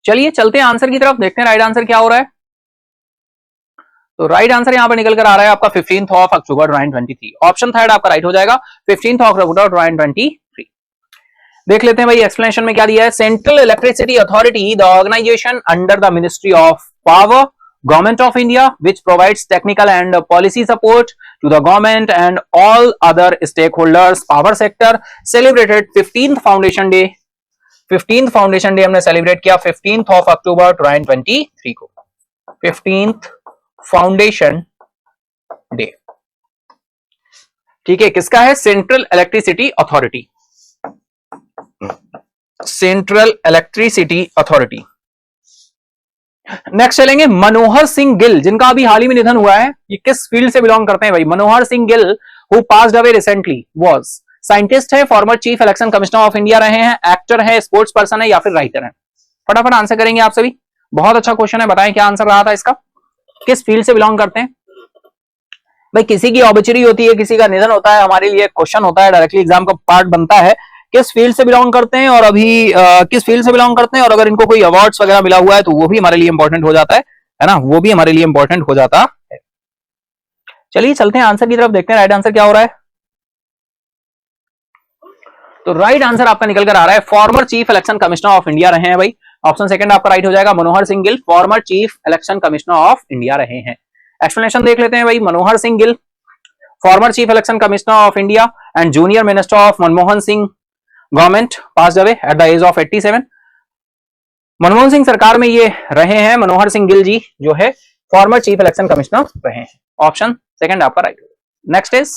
चलिए चलते हैं आंसर की तरफ, देखते हैं राइट आंसर क्या हो रहा है। तो राइट आंसर यहां पर निकल कर आ रहा है आपका 15 अक्टूबर 2023। ऑप्शन थर्ड आपका राइट हो जाएगा, 15 अक्टूबर 2023। देख लेते हैं भाई एक्सप्लेनेशन में क्या दिया है। Central electricity authority the organisation under the ministry of power, government of India, which provides technical and policy support to the government and all other stakeholders power sector, celebrated 15th foundation day। 15th foundation day हमने celebrate किया 15 अक्टूबर 2023 को, 15th foundation day, ठीक है। किसका है, central electricity authority, central electricity authority. Next चलेंगे मनोहर सिंह गिल, जिनका अभी हाल ही में निधन हुआ है। ये किस फील्ड से बिलोंग करते हैं भाई, Manohar Singh Gill who passed away recently was scientist है, former chief election commissioner of India रहे हैं, एक्टर है, स्पोर्ट्स पर्सन है या फिर राइटर है। फटाफट आंसर करेंगे आप सभी, बहुत अच्छा क्वेश्चन है, बताएं क्या आंसर रहा था इसका, किस फील्ड से बिलोंग करते हैं भाई। किसी की ऑब्चुरी होती है, किसी का निधन होता है, हमारे लिए क्वेश्चन होता है, डायरेक्टली एग्जाम का पार्ट बनता है, किस फील्ड से बिलोंग करते हैं और अभी किस फील्ड से बिलोंग करते हैं, और अगर इनको कोई अवार्ड्स वगैरह मिला हुआ है तो वो भी हमारे लिए इंपॉर्टेंट हो जाता है ना, वो भी हमारे लिए इंपॉर्टेंट हो जाता है। चलिए चलते हैं आंसर की तरफ, देखते हैं राइट आंसर क्या हो रहा है। तो राइट आंसर आपका निकल कर आ रहा है, former chief election commissioner of India रहे हैं भाई। ऑप्शन सेकंड आपका राइट हो जाएगा, Manohar Singh Gill former chief election commissioner of India रहे हैं। एक्सप्लेनेशन देख लेते हैं भाई। Manohar Singh Gill former chief election commissioner of India and junior minister of Manmohan Singh government, passed away at the age of 87। Manmohan Singh सरकार में ये रहे हैं, मनोहर सिंह गिल जी जो है फॉर्मर चीफ इलेक्शन कमिश्नर रहे हैं। ऑप्शन सेकंड आपका right. Next is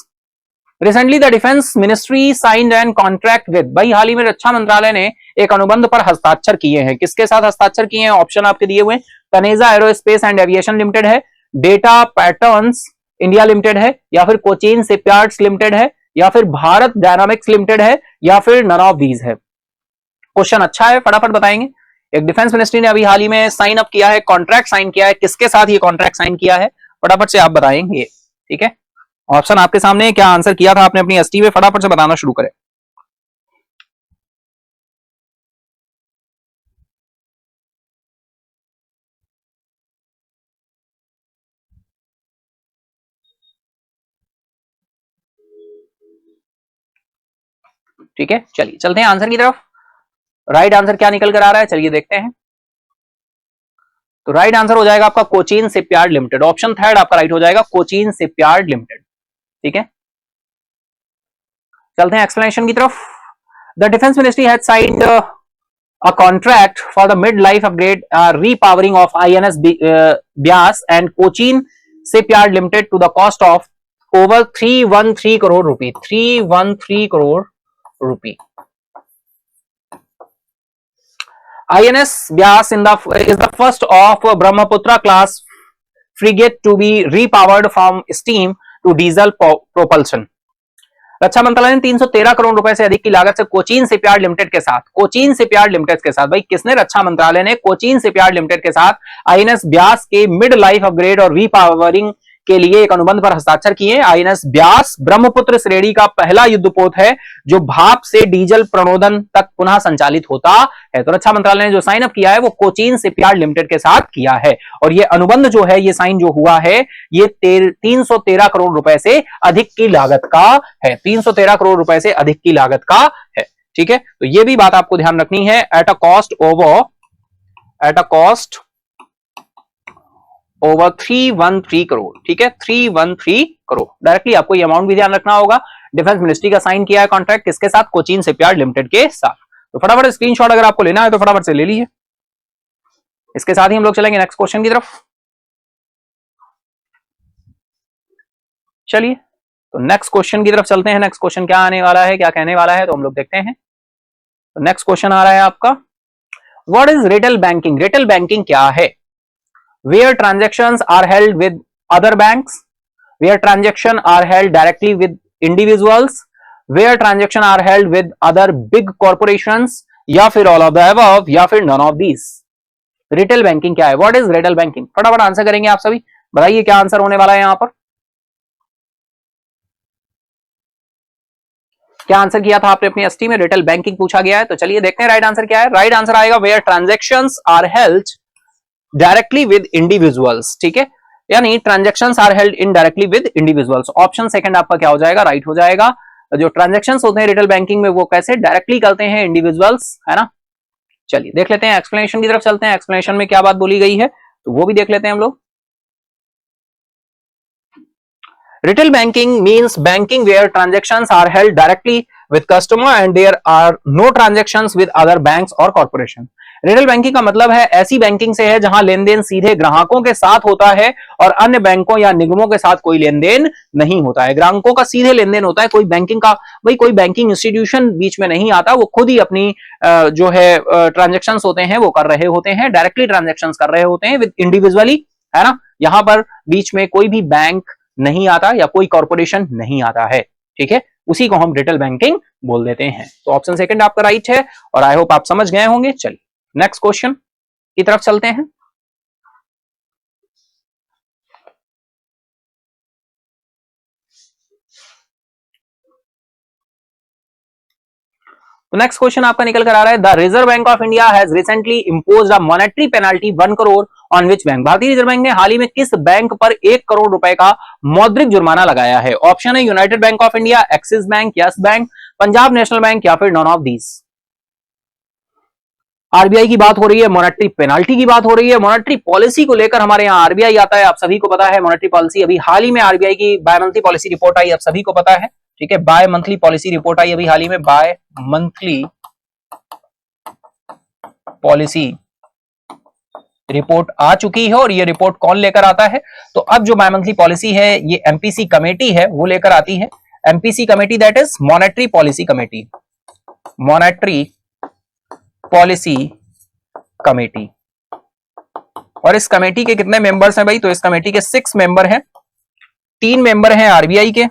recently the defence ministry signed and contract with, भाई हाल ही में रक्षा मंत्रालय ने एक अनुबंध पर हस्ताक्षर किए हैं, किसके साथ हस्ताक्षर किए हैं, ऑप्शन आपके दिए हुए, Taneja aerospace and aviation limited है, डेटा पैटर्न्स इंडिया लिमिटेड है, या फिर कोचीन शिपयार्ड्स लिमिटेड है, या फिर भारत डायनामिक्स लिमिटेड है, या फिर नन ऑफ दीज है? क्वेश्चन अच्छा है, फटाफट बताएंगे। एक डिफेंस मिनिस्ट्री ने अभी हाल ही में साइन अप किया है, कॉन्ट्रैक्ट साइन किया है, किसके साथ ये कॉन्ट्रैक्ट साइन किया है, फटाफट से आप बताएंगे। ठीक है, ऑप्शन आपके सामने, क्या आंसर किया था आपने अपनी एसटी में, फटाफट से बताना शुरू करें। ठीक है, चलिए चलते हैं आंसर की तरफ। राइट आंसर क्या निकल कर आ रहा है, चलिए देखते हैं। तो राइट आंसर हो जाएगा आपका Cochin shipyard limited, option third आपका राइट हो जाएगा, कोचीन शिपयार्ड लिमिटेड। ठीक है, चलते हैं एक्सप्लेनेशन की तरफ। The defence ministry has signed a contract for the mid-life upgrade repowering of INS Byas and Cochin Shipyard Limited to the cost of over 313 crore rupee. 313 crore rupee. INS Byas is the first of Brahmaputra class frigate to be repowered from steam to diesel propulsion. रक्षा मंत्रालय ने 313 करोड़ रुपए से अधिक की लागत से Cochin shipyard limited के साथ, कोचीन शिपयार्ड लिमिटेड के साथ, भाई किसने, रक्षा मंत्रालय ने कोचीन शिपयार्ड लिमिटेड के साथ आईएनएस ब्यास के मिड लाइफ अपग्रेड और रीपावरिंग के लिए एक अनुबंध पर हस्ताक्षर किए। आईएनएस ब्यास ब्रह्मपुत्र श्रेणी का पहला युद्धपोत है जो भाप से डीजल प्रणोदन तक पुनः संचालित होता है। तो रक्षा मंत्रालय ने जो साइन अप किया है वो कोचीन शिपयार्ड लिमिटेड के साथ किया है, और ये अनुबंध जो है, ये साइन जो हुआ है, ये 313 करोड़ रुपए से अधिक की लागत का है, 313 करोड़ रुपए से अधिक की लागत का है। ठीक है, तो ये भी बात आपको ध्यान रखनी है, at a cost over 313 crore. ठीक है, 313 करोड़, डायरेक्टली आपको ये अमाउंट भी ध्यान रखना होगा। डिफेंस मिनिस्ट्री का साइन किया है कॉन्ट्रैक्ट किसके साथ, कोचीन शिपयार्ड लिमिटेड के साथ। तो फटाफट स्क्रीनशॉट अगर आपको लेना है तो फटाफट से ले लीजिए। इसके साथ ही हम लोग चलेंगे नेक्स्ट क्वेश्चन की तरफ। चलिए, तो नेक्स्ट क्वेश्चन की तरफ चलते हैं। नेक्स्ट क्वेश्चन क्या आने वाला है, क्या कहने वाला है, तो हम लोग देखते हैं। तो नेक्स्ट क्वेश्चन आ रहा है आपका, what is retail banking? Retail banking क्या है? Where transactions are held with other banks, where transactions are held directly with individuals, where transactions are held with other big corporations, या फिर all of the above, या फिर none of these। Retail banking क्या है? What is retail banking? फटाफट answer करेंगे आप सभी, बताइए क्या आंसर होने वाला है यहां पर। क्या आंसर किया था आपने अपनी एसटी में? रिटेल बैंकिंग पूछा गया है, तो चलिए देखते हैं राइट आंसर क्या है। राइट आंसर आएगा where transactions are held directly with individuals. ठीक है, यानी transactions are held indirectly with individuals. Option second आपका क्या हो जाएगा, राइट हो जाएगा। जो ट्रांजेक्शंस होते हैं रिटेल बैंकिंग में वो कैसे डायरेक्टली करते हैं, इंडिविजुअल्स, है ना। चलिए देख लेते हैं, एक्सप्लेनेशन की तरफ चलते हैं। एक्सप्लेनेशन में क्या बात बोली गई है तो वो भी देख लेते हैं हम लोग। Retail banking means banking where transactions are held directly with customer and there are no transactions with other banks or corporation। Retail banking का मतलब है ऐसी बैंकिंग से है जहां लेन देन सीधे ग्राहकों के साथ होता है और अन्य बैंकों या निगमों के साथ कोई लेन देन नहीं होता है। ग्राहकों का सीधे लेन देन होता है, कोई बैंकिंग का, भाई कोई बैंकिंग इंस्टीट्यूशन बीच में नहीं आता, वो खुद ही अपनी जो है ट्रांजेक्शंस होते हैं वो कर रहे होते हैं, डायरेक्टली ट्रांजेक्शंस कर रहे होते हैं विद इंडिविजुअली, है ना। यहां पर बीच में कोई भी बैंक नहीं आता या कोई कॉर्पोरेशन नहीं आता है। ठीक है, उसी को हम रिटेल बैंकिंग बोल देते हैं। तो ऑप्शन सेकंड आपका राइट है और आई होप आप समझ गए होंगे। चलिए नेक्स्ट क्वेश्चन की तरफ चलते हैं। तो नेक्स्ट क्वेश्चन आपका निकल कर आ रहा है, the reserve bank of India has recently imposed a monetary penalty 1 crore on which bank. भारतीय रिजर्व बैंक ने हाल ही में किस बैंक पर 1 करोड़ रुपए का मौद्रिक जुर्माना लगाया है? ऑप्शन है United bank of India, axis bank, yes bank, Punjab national bank, या फिर नॉन ऑफ दीज। आरबीआई की बात हो रही है, मॉनेटरी पेनाल्टी की बात हो रही है, मॉनेटरी पॉलिसी को लेकर हमारे यहाँ आरबीआई आता है, आप सभी को पता है। मॉनेटरी पॉलिसी अभी हाल ही में आरबीआई की बाय मंथली पॉलिसी रिपोर्ट आई, आप सभी को पता है। ठीक है, बाय मंथली पॉलिसी रिपोर्ट आई अभी हाल ही में, बाय मंथली पॉलिसी रिपोर्ट आ चुकी है। और ये रिपोर्ट कौन लेकर आता है? तो अब जो बाय मंथली पॉलिसी है ये एमपीसी कमेटी है वो लेकर आती है। MPC committee that is monetary policy committee, monetary policy committee. और इस कमेटी के कितने मेंबर्स हैं भाई? तो इस कमेटी के 6 मेंबर हैं, 3 मेंबर हैं आरबीआई के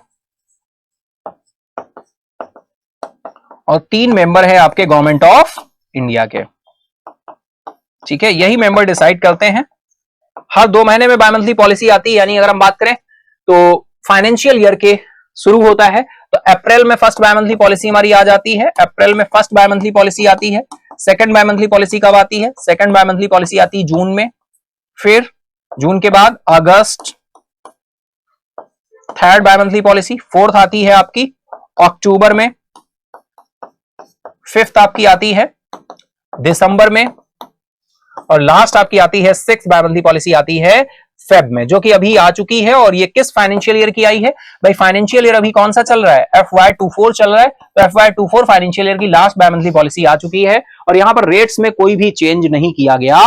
और 3 मेंबर है आपके गवर्नमेंट ऑफ इंडिया के। ठीक है, यही मेंबर डिसाइड करते हैं। हर 2 महीने में बाय मंथली पॉलिसी आती है, यानी अगर हम बात करें तो फाइनेंशियल ईयर के शुरू होता है तो अप्रैल में फर्स्ट बाय मंथली पॉलिसी हमारी आ जाती है। अप्रैल में फर्स्ट बाय मंथली पॉलिसी आती है। सेकंड बाय मंथली पॉलिसी कब आती है? सेकंड बाय मंथली पॉलिसी आती है जून में। फिर जून के बाद अगस्त, third bi monthly policy. Fourth आती है आपकी अक्टूबर में। फिफ्थ आपकी आती है दिसंबर में और लास्ट आपकी आती है सिक्स्थ बाय मंथली पॉलिसी आती है फेब में, जो कि अभी आ चुकी है। और ये किस फाइनेंशियल ईयर की आई है भाई? फाइनेंशियल ईयर अभी कौन सा चल रहा है? FY24 चल रहा है। तो FY24 फाइनेंशियल ईयर की लास्ट बाय मंथली पॉलिसी आ चुकी है और यहां पर रेट्स में कोई भी चेंज नहीं किया गया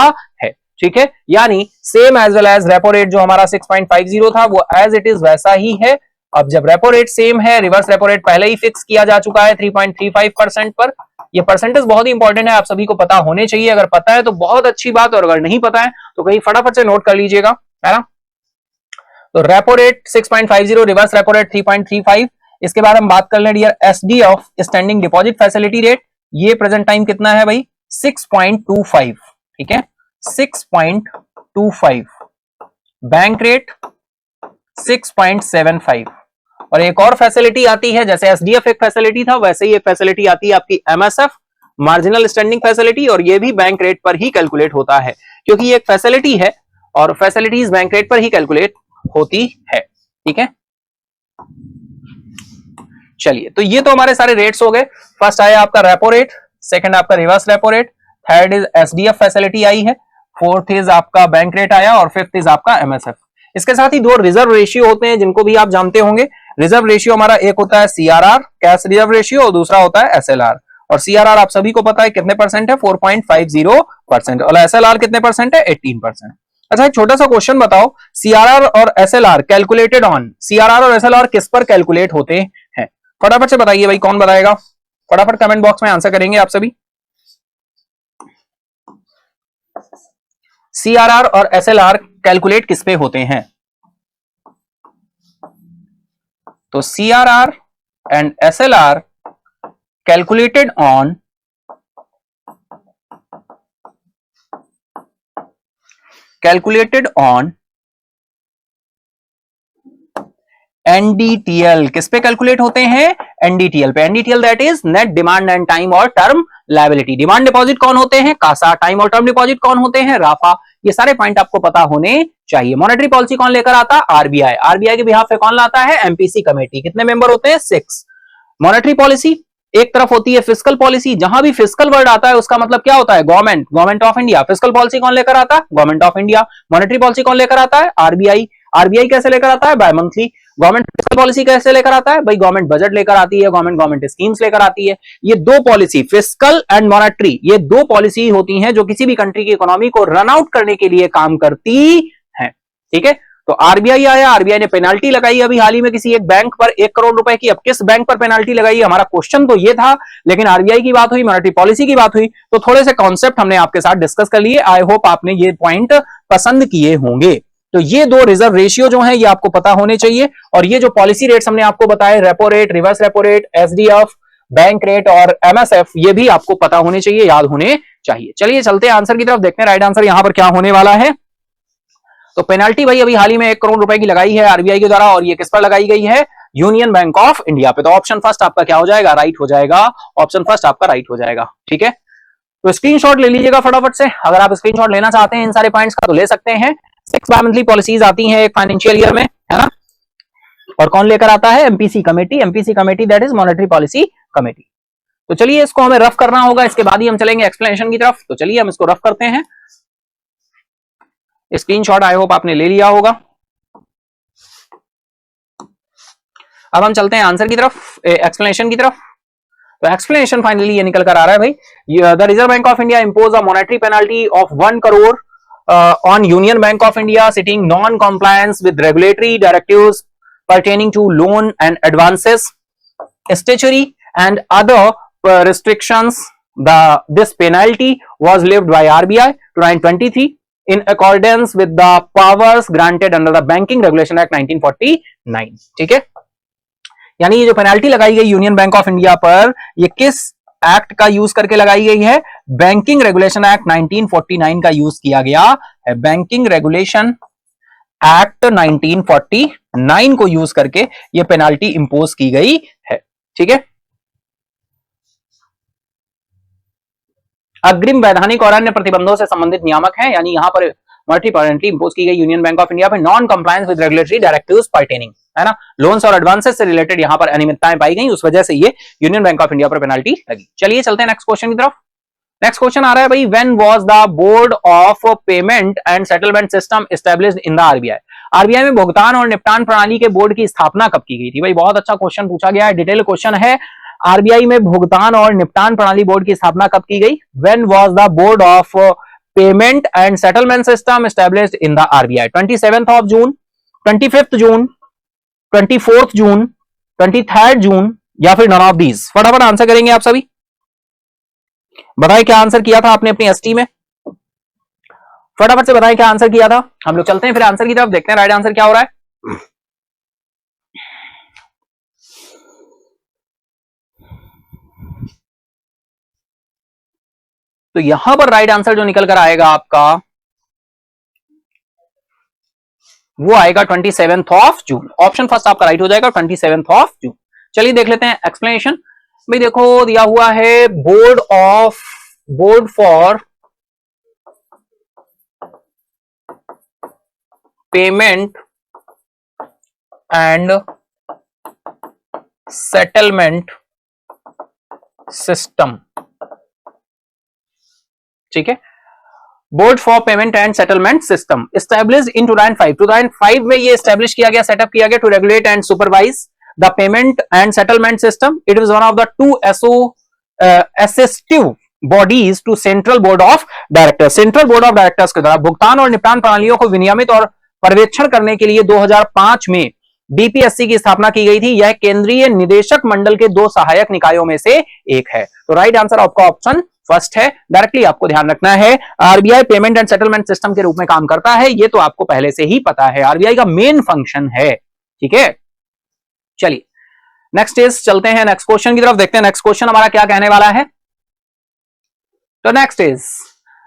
है। ठीक है, यानी same as well as repo rate जो हमारा 6.50 था वो एज इट इज वैसा ही है। अब जब रेपो रेट सेम है, रिवर्स रेपो रेट पहले ही फिक्स किया जा चुका है 3.35% पर। ये परसेंटेज बहुत ही इंपॉर्टेंट है, आप सभी को पता होने चाहिए। अगर पता है तो बहुत अच्छी बात, और अगर नहीं पता है तो कहीं फटाफट से नोट कर लीजिएगा, है ना। तो repo rate 6.50, reverse repo rate 3.35। इसके बाद हम बात कर लें dear SDF standing deposit facility rate. ये प्रेजेंट टाइम कितना है भाई? 6.25। ठीक है, 6.25। Bank rate 6.75। और एक और फैसिलिटी आती है, जैसे SDF एक फैसिलिटी था वैसे ही एक फैसिलिटी आती है आपकी MSF मार्जिनल स्टैंडिंग फैसिलिटी, और ये भी बैंक रेट पर ही कैलकुलेट होता है क्योंकि ये एक फैसिलिटी है और फैसिलिटीज बैंक रेट पर ही कैलकुलेट होती है। ठीक है, चलिए, तो ये तो हमारे सारे रेट्स हो गए। फर्स्ट आया आपका रेपो रेट, सेकंड आपका reverse repo rate, third is SDF facility आई है, फोर्थ इज आपका बैंक रेट आया और फिफ्थ इज आपका MSF। इसके साथ ही 2 रिजर्व रेशियो होते हैं जिनको भी आप जानते होंगे। रिजर्व रेशियो हमारा एक होता है CRR कैश रिजर्व रेशियो और दूसरा होता है SLR। और CRR आप सभी को पता है कितने परसेंट है? 4.50% और SLR कितने परसेंट है? 18%। अच्छा, एक छोटा सा क्वेश्चन बताओ, CRR और SLR कैलकुलेटेड ऑन, CRR और SLR किस पर कैलकुलेट होते हैं? फटाफट से बताइए भाई, कौन बताएगा? फटाफट कमेंट बॉक्स में आंसर करेंगे आप सभी। CRR और SLR कैलकुलेट किस पे होते हैं? तो CRR and SLR calculated on NDTL। किस पे कैलकुलेट होते हैं? NDTL पे। NDTL that is net demand and time और टर्म लायबिलिटी। डिमांड डिपॉजिट कौन होते हैं? कासा। टाइम और टर्म डिपॉजिट कौन होते हैं? राफा। ये सारे पॉइंट आपको पता होने चाहिए। मॉनेटरी पॉलिसी कौन लेकर आता? RBI। RBI के बिहाफ पे कौन लाता है? MPC committee. कितने मेंबर होते हैं? 6। मॉनेटरी पॉलिसी एक तरफ होती है फिस्कल पॉलिसी, जहां भी फिस्कल वर्ड आता है उसका मतलब क्या होता है? Government, government of India. Fiscal policy कौन लेकर आता है? Government of India. Monetary policy कौन लेकर आता है? RBI। RBI कैसे लेकर आता है? Bimonthly. Government fiscal policy कैसे लेकर आता है भाई? गवर्नमेंट बजट लेकर आती है, गवर्नमेंट स्कीम्स लेकर आती है। ये 2 पॉलिसी, फिस्कल एंड मॉनेटरी, ये 2 पॉलिसी होती हैं जो किसी भी कंट्री की इकोनॉमी को रन आउट करने के लिए काम करती हैं। ठीक है, तो RBI आया, RBI ने पेनाल्टी लगाई अभी हाल ही में किसी एक बैंक पर 1 करोड़ रुपए की। अब किस बैंक पर पेनाल्टी लगाई? हमारा क्वेश्चन तो ये था, लेकिन RBI की बात हुई, मॉनेटरी पॉलिसी की बात हुई, तो थोड़े से कॉन्सेप्ट हमने आपके साथ डिस्कस कर लिए। आई होप आपने ये पॉइंट पसंद किए होंगे। तो ये 2 रिजर्व रेशियो जो है ये आपको पता होने चाहिए, और ये जो पॉलिसी रेट्स हमने आपको बताए, repo rate, reverse repo rate, SDF, bank rate और MSF, ये भी आपको पता होने चाहिए, याद होने चाहिए। चलिए चलते हैं आंसर की तरफ, देखते हैं राइट आंसर यहां पर क्या होने वाला है। तो पेनाल्टी भाई अभी हाल ही में 1 करोड़ रुपए की लगाई है RBI के द्वारा, और ये किस पर लगाई गई है? यूनियन बैंक ऑफ इंडिया पे। तो ऑप्शन फर्स्ट आपका क्या हो जाएगा? राइट हो जाएगा। ऑप्शन फर्स्ट आपका राइट हो जाएगा। ठीक है, तो स्क्रीनशॉट ले लीजिएगा फटाफट से। अगर आप स्क्रीनशॉट लेना चाहते हैं इन सारे पॉइंट्स का तो ले सकते हैं। 6 बाय मंथली पॉलिसीज आती हैं एक फाइनेंशियल ईयर में, है ना, और कौन लेकर आता है? MPC committee. MPC committee that is monetary policy committee. तो चलिए इसको हमें रफ करना होगा, इसके बाद ही हम चलेंगे एक्सप्लेनेशन की तरफ। तो चलिए हम इसको रफ करते हैं। स्क्रीनशॉट आई होप आपने ले लिया होगा। अब हम चलते हैं आंसर की तरफ, एक्सप्लेनेशन की तरफ। तो एक्सप्लेनेशन फाइनली ये निकल कर आ रहा है भाई, the reserve bank of India impose a monetary penalty of 1 crore on Union Bank of India citing non-compliance with regulatory directives pertaining to loan and advances, statutory and other restrictions. This penalty was levied by RBI to 923 in accordance with the powers granted under the Banking Regulation Act 1949. ठीक है, यानी ये जो penalty लगाई गई union bank of India पर, ये किस एक्ट का यूज करके लगाई गई है? बैंकिंग रेगुलेशन एक्ट 1949 का यूज किया गया है। बैंकिंग रेगुलेशन एक्ट 1949 को यूज करके ये पेनाल्टी इंपोज की गई है। ठीक है, अग्रिम वैधानिक और अन्य प्रतिबंधों से संबंधित नियामक है, यानी यहां पर मॉनेटरी पेनल्टी इंपोज की गई यूनियन बैंक ऑफ इंडिया पर non compliance with regulatory directives pertaining, है ना, लोन्स और एडवांसेस से रिलेटेड यहां पर अनियमितताएं पाई गई, उस वजह से ये यूनियन बैंक ऑफ इंडिया पर पेनल्टी लगी। चलिए चलते हैं नेक्स्ट क्वेश्चन की तरफ। नेक्स्ट क्वेश्चन आ रहा है भाई, when was the board of payment and settlement system established in the RBI? RBI में भुगतान और निपटान प्रणाली के बोर्ड की स्थापना कब की गई थी? भाई बहुत अच्छा क्वेश्चन पूछा गया है, डिटेल क्वेश्चन है। आरबीआई में भुगतान और निपटान प्रणाली बोर्ड की स्थापना कब की गई? When was the board of payment and settlement system established in the RBI? 27th of June, 25th June, 24th June, 23rd June या फिर नन ऑफ दीज? फटाफट आंसर करेंगे आप सभी, बताएं क्या आंसर किया था आपने अपनी एसटी में, फटाफट से बताएं क्या आंसर किया था। हम लोग चलते हैं फिर आंसर की तरफ, देखते हैं राइट आंसर क्या हो रहा है। तो यहां पर राइट आंसर जो निकल कर आएगा आपका, वो आएगा 27th of June। Option first आपका राइट हो जाएगा, 27th of June। चलिए देख लेते हैं एक्सप्लेनेशन। भाई देखो दिया हुआ है board for payment and settlement system, ठीक है, board for payment and settlement system established in 2005। 2005 में ये एस्टैब्लिश किया गया, सेटअप किया गया to regulate and supervise the payment and settlement system. It was one of the two assistive bodies to central board of directors. Central board of directors के द्वारा भुगतान और निपटान प्रणालियों को विनियमित और पर्यवेक्षण करने के लिए 2005 में डीपीएससी की स्थापना की गई थी। यह केंद्रीय निदेशक मंडल के 2 सहायक निकायों में से एक है। तो राइट आंसर आपका ऑप्शन फर्स्ट है। डायरेक्टली आपको ध्यान रखना है, RBI payment and settlement system के रूप में काम करता है, ये तो आपको पहले से ही पता है, आरबीआई का मेन फंक्शन है। ठीक है, चलिए नेक्स्ट इज चलते हैं नेक्स्ट क्वेश्चन की तरफ, देखते हैं नेक्स्ट क्वेश्चन हमारा क्या कहने वाला है। तो next is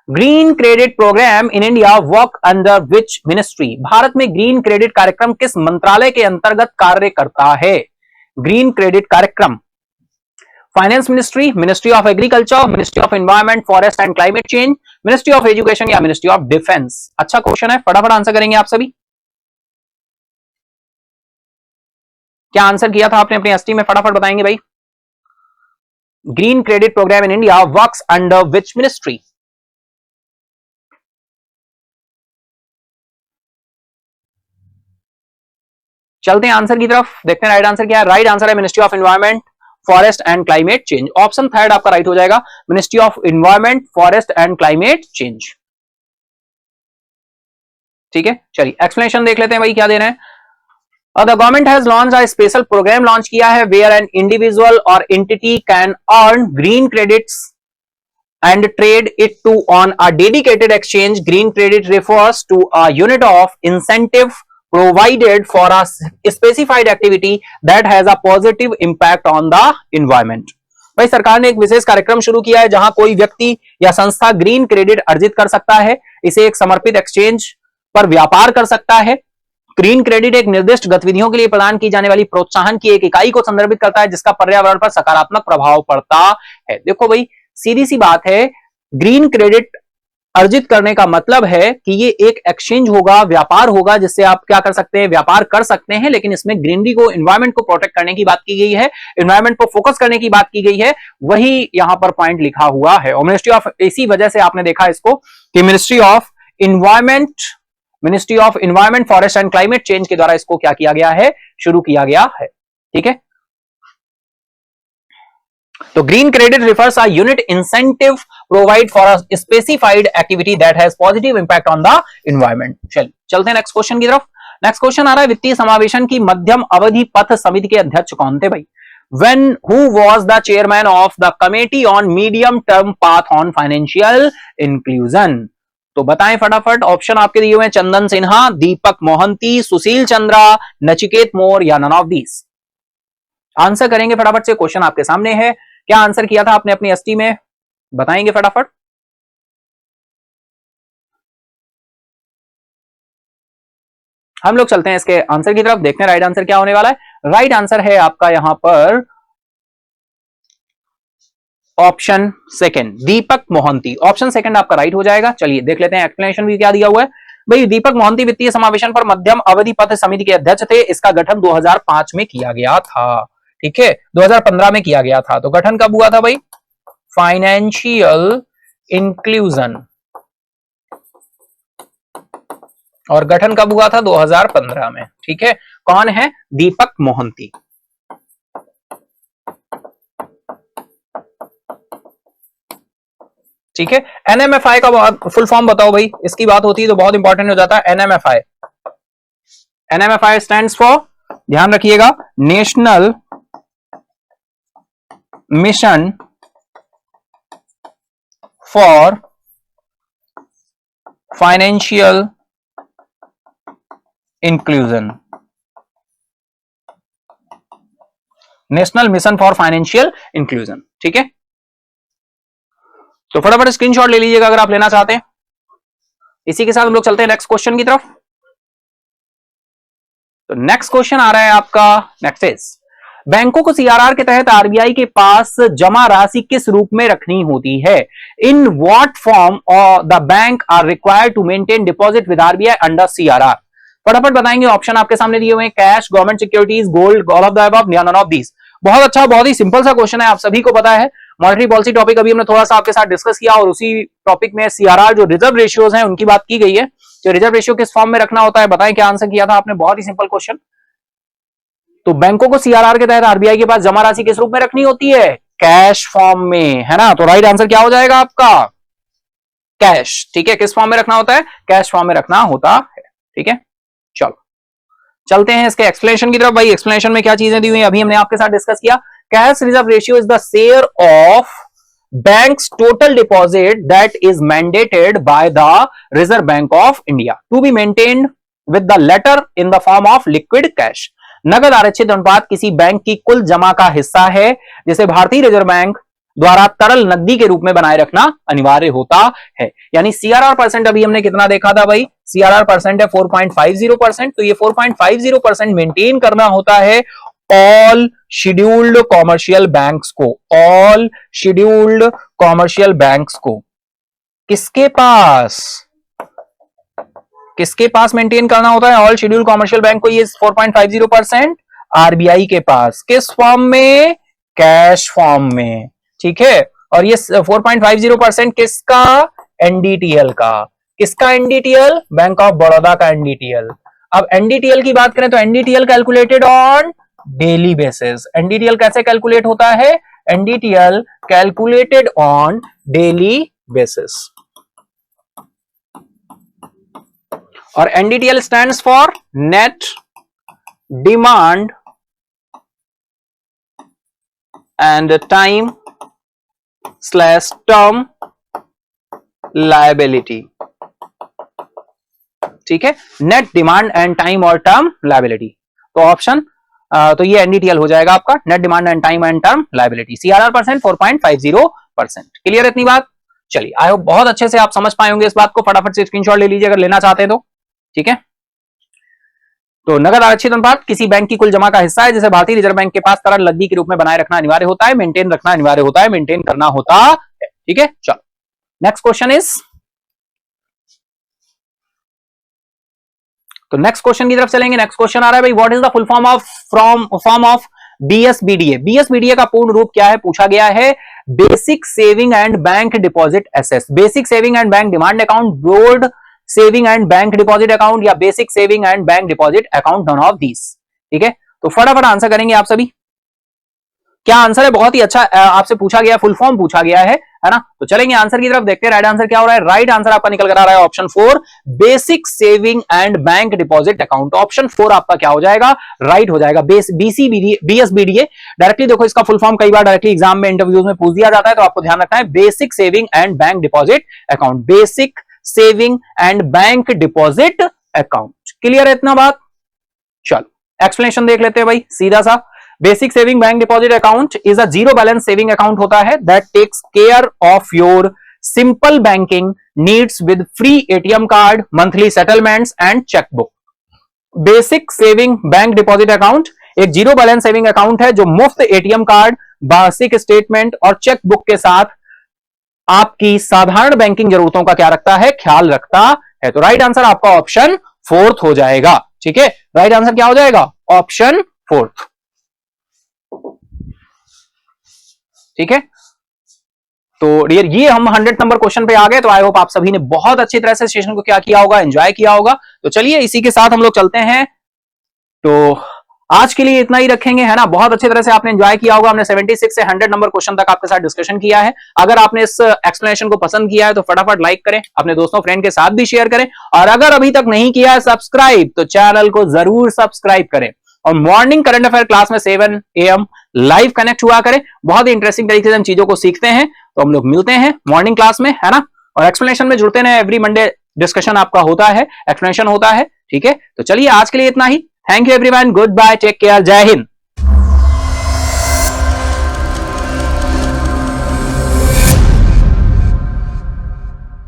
green credit programme in India work under which ministry? Bharat में ग्रीन क्रेडिट कार्यक्रम किस मंत्रालय के अंतर्गत कार्य करता है? ग्रीन क्रेडिट कार्यक्रम finance ministry, ministry of agriculture, ministry of environment, forest and climate change, ministry of education या मिनिस्ट्री ऑफ डिफेंस? अच्छा क्वेश्चन है, फटाफट आंसर करेंगे आप सभी। क्या आंसर किया था आपने अपने एसटी में, फटाफट बताएंगे भाई। Green credit programme in India works under which ministry? चलते हैं आंसर की तरफ, देखते हैं राइट आंसर क्या है। राइट आंसर है ministry of environment, forest and climate change. Option third आपका राइट हो जाएगा, ministry of environment, forest and climate change. ठीक है, चलिए एक्सप्लेनेशन देख लेते हैं भाई क्या दे रहे हैं। The government has launched a special programme launch किया है वेयर एन इंडिविजुअल और entity can earn green credits and trade it to on a dedicated exchange. Green credit refers to a unit of incentive provided for a specified activity that has a positive impact on the environment. भाई सरकार ने एक विशेष कार्यक्रम शुरू किया है जहां कोई व्यक्ति या संस्था ग्रीन क्रेडिट अर्जित कर सकता है, इसे एक समर्पित एक्सचेंज पर व्यापार कर सकता है। ग्रीन क्रेडिट एक निर्दिष्ट गतिविधियों के लिए प्रदान की जाने वाली प्रोत्साहन की एक इकाई को संदर्भित करता है जिसका पर्यावरण पर सकारात्मक प्रभाव पड़ता है। देखो भाई सीधी सी बात है, ग्रीन क्रेडिट अर्जित करने का मतलब है कि ये एक एक्सचेंज होगा, व्यापार होगा, जिससे आप क्या कर सकते हैं, व्यापार कर सकते हैं, लेकिन इसमें ग्रीनरी को, एनवायरमेंट को प्रोटेक्ट करने की बात की गई है, एनवायरमेंट को फोकस करने की बात की गई है, वही यहां पर पॉइंट लिखा हुआ है। और मिनिस्ट्री ऑफ, इसी वजह से आपने देखा इसको कि ministry of environment, forest and climate change के द्वारा इसको क्या किया गया है, शुरू किया गया है। ठीक है, तो green credit refers a unit incentive provide for a specified activity that has positive impact on the environment। चलते हैं नेक्स्ट क्वेश्चन की तरफ। नेक्स्ट क्वेश्चन आ रहा है, वित्तीय समावेशन की मध्यम अवधि पथ समिति के अध्यक्ष कौन थे भाई? who was the chairman of the committee on medium term path on financial inclusion? तो बताएं फटाफट, ऑप्शन आपके दिए हुए हैं चंदन सिन्हा, दीपक मोहंती, सुशील चंद्रा, नचिकेत मोर या नन ऑफ दीज। आंसर करेंगे फटाफट से, क्वेश्चन आपके सामने है। क्या आंसर किया था आपने अपनी एसटी में, बताएंगे फटाफट। हम लोग चलते हैं इसके आंसर की तरफ, देखते हैं राइट आंसर क्या होने वाला है। राइट आंसर है आपका यहां पर ऑप्शन सेकंड, दीपक मोहंती। ऑप्शन सेकंड आपका राइट हो जाएगा। चलिए देख लेते हैं एक्सप्लेनेशन भी क्या दिया हुआ है। भाई दीपक मोहंती वित्तीय समावेशन पर मध्यम अवधि पथ समिति के अध्यक्ष थे। इसका गठन 2005 में किया गया था, ठीक है, 2015 में किया गया था। तो गठन कब हुआ था भाई, फाइनेंशियल इंक्लूजन, और गठन कब हुआ था, 2015 में, ठीक है। कौन है, दीपक मोहंती। ठीक है। एनएमएफआई का फुल फॉर्म बताओ भाई, इसकी बात होती है तो बहुत इंपॉर्टेंट हो जाता है। एनएमएफआई, एनएमएफआई स्टैंड्स फॉर, ध्यान रखिएगा, national mission for financial inclusion, national mission for financial inclusion, ठीक है। तो फटाफट स्क्रीनशॉट ले लीजिएगा अगर आप लेना चाहते हैं। इसी के साथ हम लोग चलते हैं नेक्स्ट क्वेश्चन की तरफ। तो नेक्स्ट क्वेश्चन आ रहा है आपका, नेक्स्ट इज, बैंकों को सीआरआर के तहत आरबीआई के पास जमा राशि किस रूप में रखनी होती है। In what form the bank are required to maintain deposit with RBI under CRR. फटाफट बताएंगे, ऑप्शन आपके सामने दिए हुए हैं, cash, government securities, gold, all of the above या नन ऑफ दीज। बहुत अच्छा, बहुत ही सिंपल सा क्वेश्चन है, आप सभी को पता है। मॉनेटरी पॉलिसी टॉपिक अभी हमने थोड़ा सा आपके साथ डिस्कस किया, और उसी टॉपिक में सीआरआर जो रिजर्व रेशियोज हैं उनकी बात की गई है। तो रिजर्व रेशियो किस फॉर्म में रखना होता है, बताएं क्या आंसर किया था आपने, बहुत ही सिंपल क्वेश्चन। तो बैंकों को सीआरआर के तहत आरबीआई के पास जमा राशि किस रूप में रखनी होती है, कैश फॉर्म में, है ना। तो राइट आंसर क्या हो जाएगा आपका, कैश, ठीक है। किस फॉर्म में रखना होता है, कैश फॉर्म में रखना होता है, ठीक है। चलो चलते हैं इसके एक्सप्लेनेशन की तरफ। भाई एक्सप्लेनेशन में क्या चीजें दी हुई हैं अभी हमने आपके साथ डिस्कस किया। Cash reserve ratio is the share of banks total deposit that is mandated by the reserve bank of India to be maintained with the latter in the form of liquid cash. नगद आरक्षित अनुपात किसी bank की कुल जमा का हिस्सा है जिसे भारतीय रिजर्व बैंक द्वारा तरल नकदी के रूप में बनाए रखना अनिवार्य होता है। यानी सीआरआर परसेंट अभी हमने कितना देखा था भाई, सीआरआर परसेंट है 4.50%। तो ये 4.50% मेंटेन करना होता है ऑल शेड्यूल्ड कॉमर्शियल बैंक्स को, ऑल शेड्यूल्ड कॉमर्शियल बैंक्स को। किसके पास, किसके पास मेंटेन करना होता है ऑल शेड्यूल्ड कॉमर्शियल बैंक को, ये 4.50%, आरबीआई के पास। किस फॉर्म में, कैश फॉर्म में, ठीक है। और ये 4.50% किसका, एनडीटीएल का। किसका एनडीटीएल, बैंक ऑफ बड़ौदा का एनडीटीएल। अब एनडीटीएल की बात करें तो NDTL calculated on daily basis. NDTL कैसे कैलकुलेट होता है, NDTL calculated on daily basis. और NDTL stands for net demand and time slash term liability, ठीक है। नेट डिमांड एंड टाइम और टर्म लायबिलिटी। तो ऑप्शन तो ये एनडीटीएल हो जाएगा आपका, net demand and time and term liability. CRR percent 4.50%। Clear इतनी बात। चलिए आई होप बहुत अच्छे से आप समझ पाए होंगे इस बात को। फटाफट से स्क्रीनशॉट ले लीजिए अगर लेना चाहते हैं तो, ठीक है। तो नगद आरक्षित अनुपात किसी बैंक की कुल जमा का हिस्सा है जिसे भारतीय रिजर्व बैंक के पास तरल नकदी के रूप में बनाए रखना अनिवार्य होता है, मेंटेन रखना अनिवार्य होता है, मेंटेन करना होता है, ठीक है। चलो नेक्स्ट क्वेश्चन इज, तो नेक्स्ट क्वेश्चन की तरफ चलेंगे। नेक्स्ट क्वेश्चन आ रहा है भाई, what is the full form of BSBDA. BSBDA का पूर्ण रूप क्या है पूछा गया है, basic saving and bank deposit access, basic saving and bank demand account, board saving and bank deposit account या basic saving and bank deposit account, none of these, ठीक है। तो फटाफट आंसर करेंगे आप सभी। क्या आंसर है, बहुत ही अच्छा आपसे पूछा गया, फुल फॉर्म पूछा गया है ना। तो चलेंगे आंसर की तरफ, देखते हैं राइट आंसर क्या हो रहा है। राइट आंसर आपका निकल कर आ रहा है option 4, basic saving and bank deposit account. Option 4 आपका क्या हो जाएगा, राइट हो जाएगा। बीएसबीडीए डायरेक्टली देखो, इसका फुल फॉर्म कई बार डायरेक्टली एग्जाम में इंटरव्यूज में पूछ दिया जाता है, तो आपको ध्यान रखना है basic saving and bank deposit account, basic saving and bank deposit account. Clear है इतना बात? चलो एक्सप्लेनेशन देख लेते हैं भाई सीधा सा। Basic saving bank deposit account is a zero balance saving account होता है that takes care of your simple banking needs with free ATM card, monthly settlements and chequebook. Basic saving bank deposit account एक zero balance saving account है जो मुफ्त ATM card, basic statement और chequebook के साथ आपकी साधारण बैंकिंग जरूरतों का क्या रखता है, ख्याल रखता है। तो राइट आंसर आपका ऑप्शन फोर्थ हो जाएगा। ठीक है, राइट आंसर क्या हो जाएगा? Option fourth. ठीक है, तो डियर ये हम 100 नंबर क्वेश्चन पे आ गए। तो आई होप आप सभी ने बहुत अच्छी तरह से सेशन को क्या किया होगा, एंजॉय किया होगा। तो चलिए इसी के साथ हम लोग चलते हैं। तो आज के लिए इतना ही रखेंगे, है ना। बहुत अच्छी तरह से आपने एंजॉय किया होगा। हमने 76 से 100 नंबर क्वेश्चन तक आपके साथ डिस्कशन किया है। अगर आपने इस एक्सप्लेनेशन को पसंद किया है तो फटाफट लाइक करें, अपने दोस्तों फ्रेंड के साथ भी शेयर करें, और अगर अभी तक नहीं किया है सब्सक्राइब तो चैनल को जरूर सब्सक्राइब करें। और मॉर्निंग करंट अफेयर क्लास में 7 AM लाइव कनेक्ट हुआ करें। बहुत ही इंटरेस्टिंग तरीके से हम चीजों को सीखते हैं। तो हम लोग मिलते हैं मॉर्निंग क्लास में, है ना। और एक्सप्लेनेशन में जुड़ते हैं, एवरी मंडे डिस्कशन आपका होता है, एक्सप्लेनेशन होता है। ठीक है, तो चलिए आज के लिए इतना ही। Thank you everyone, good bye, take care, Jai Hind.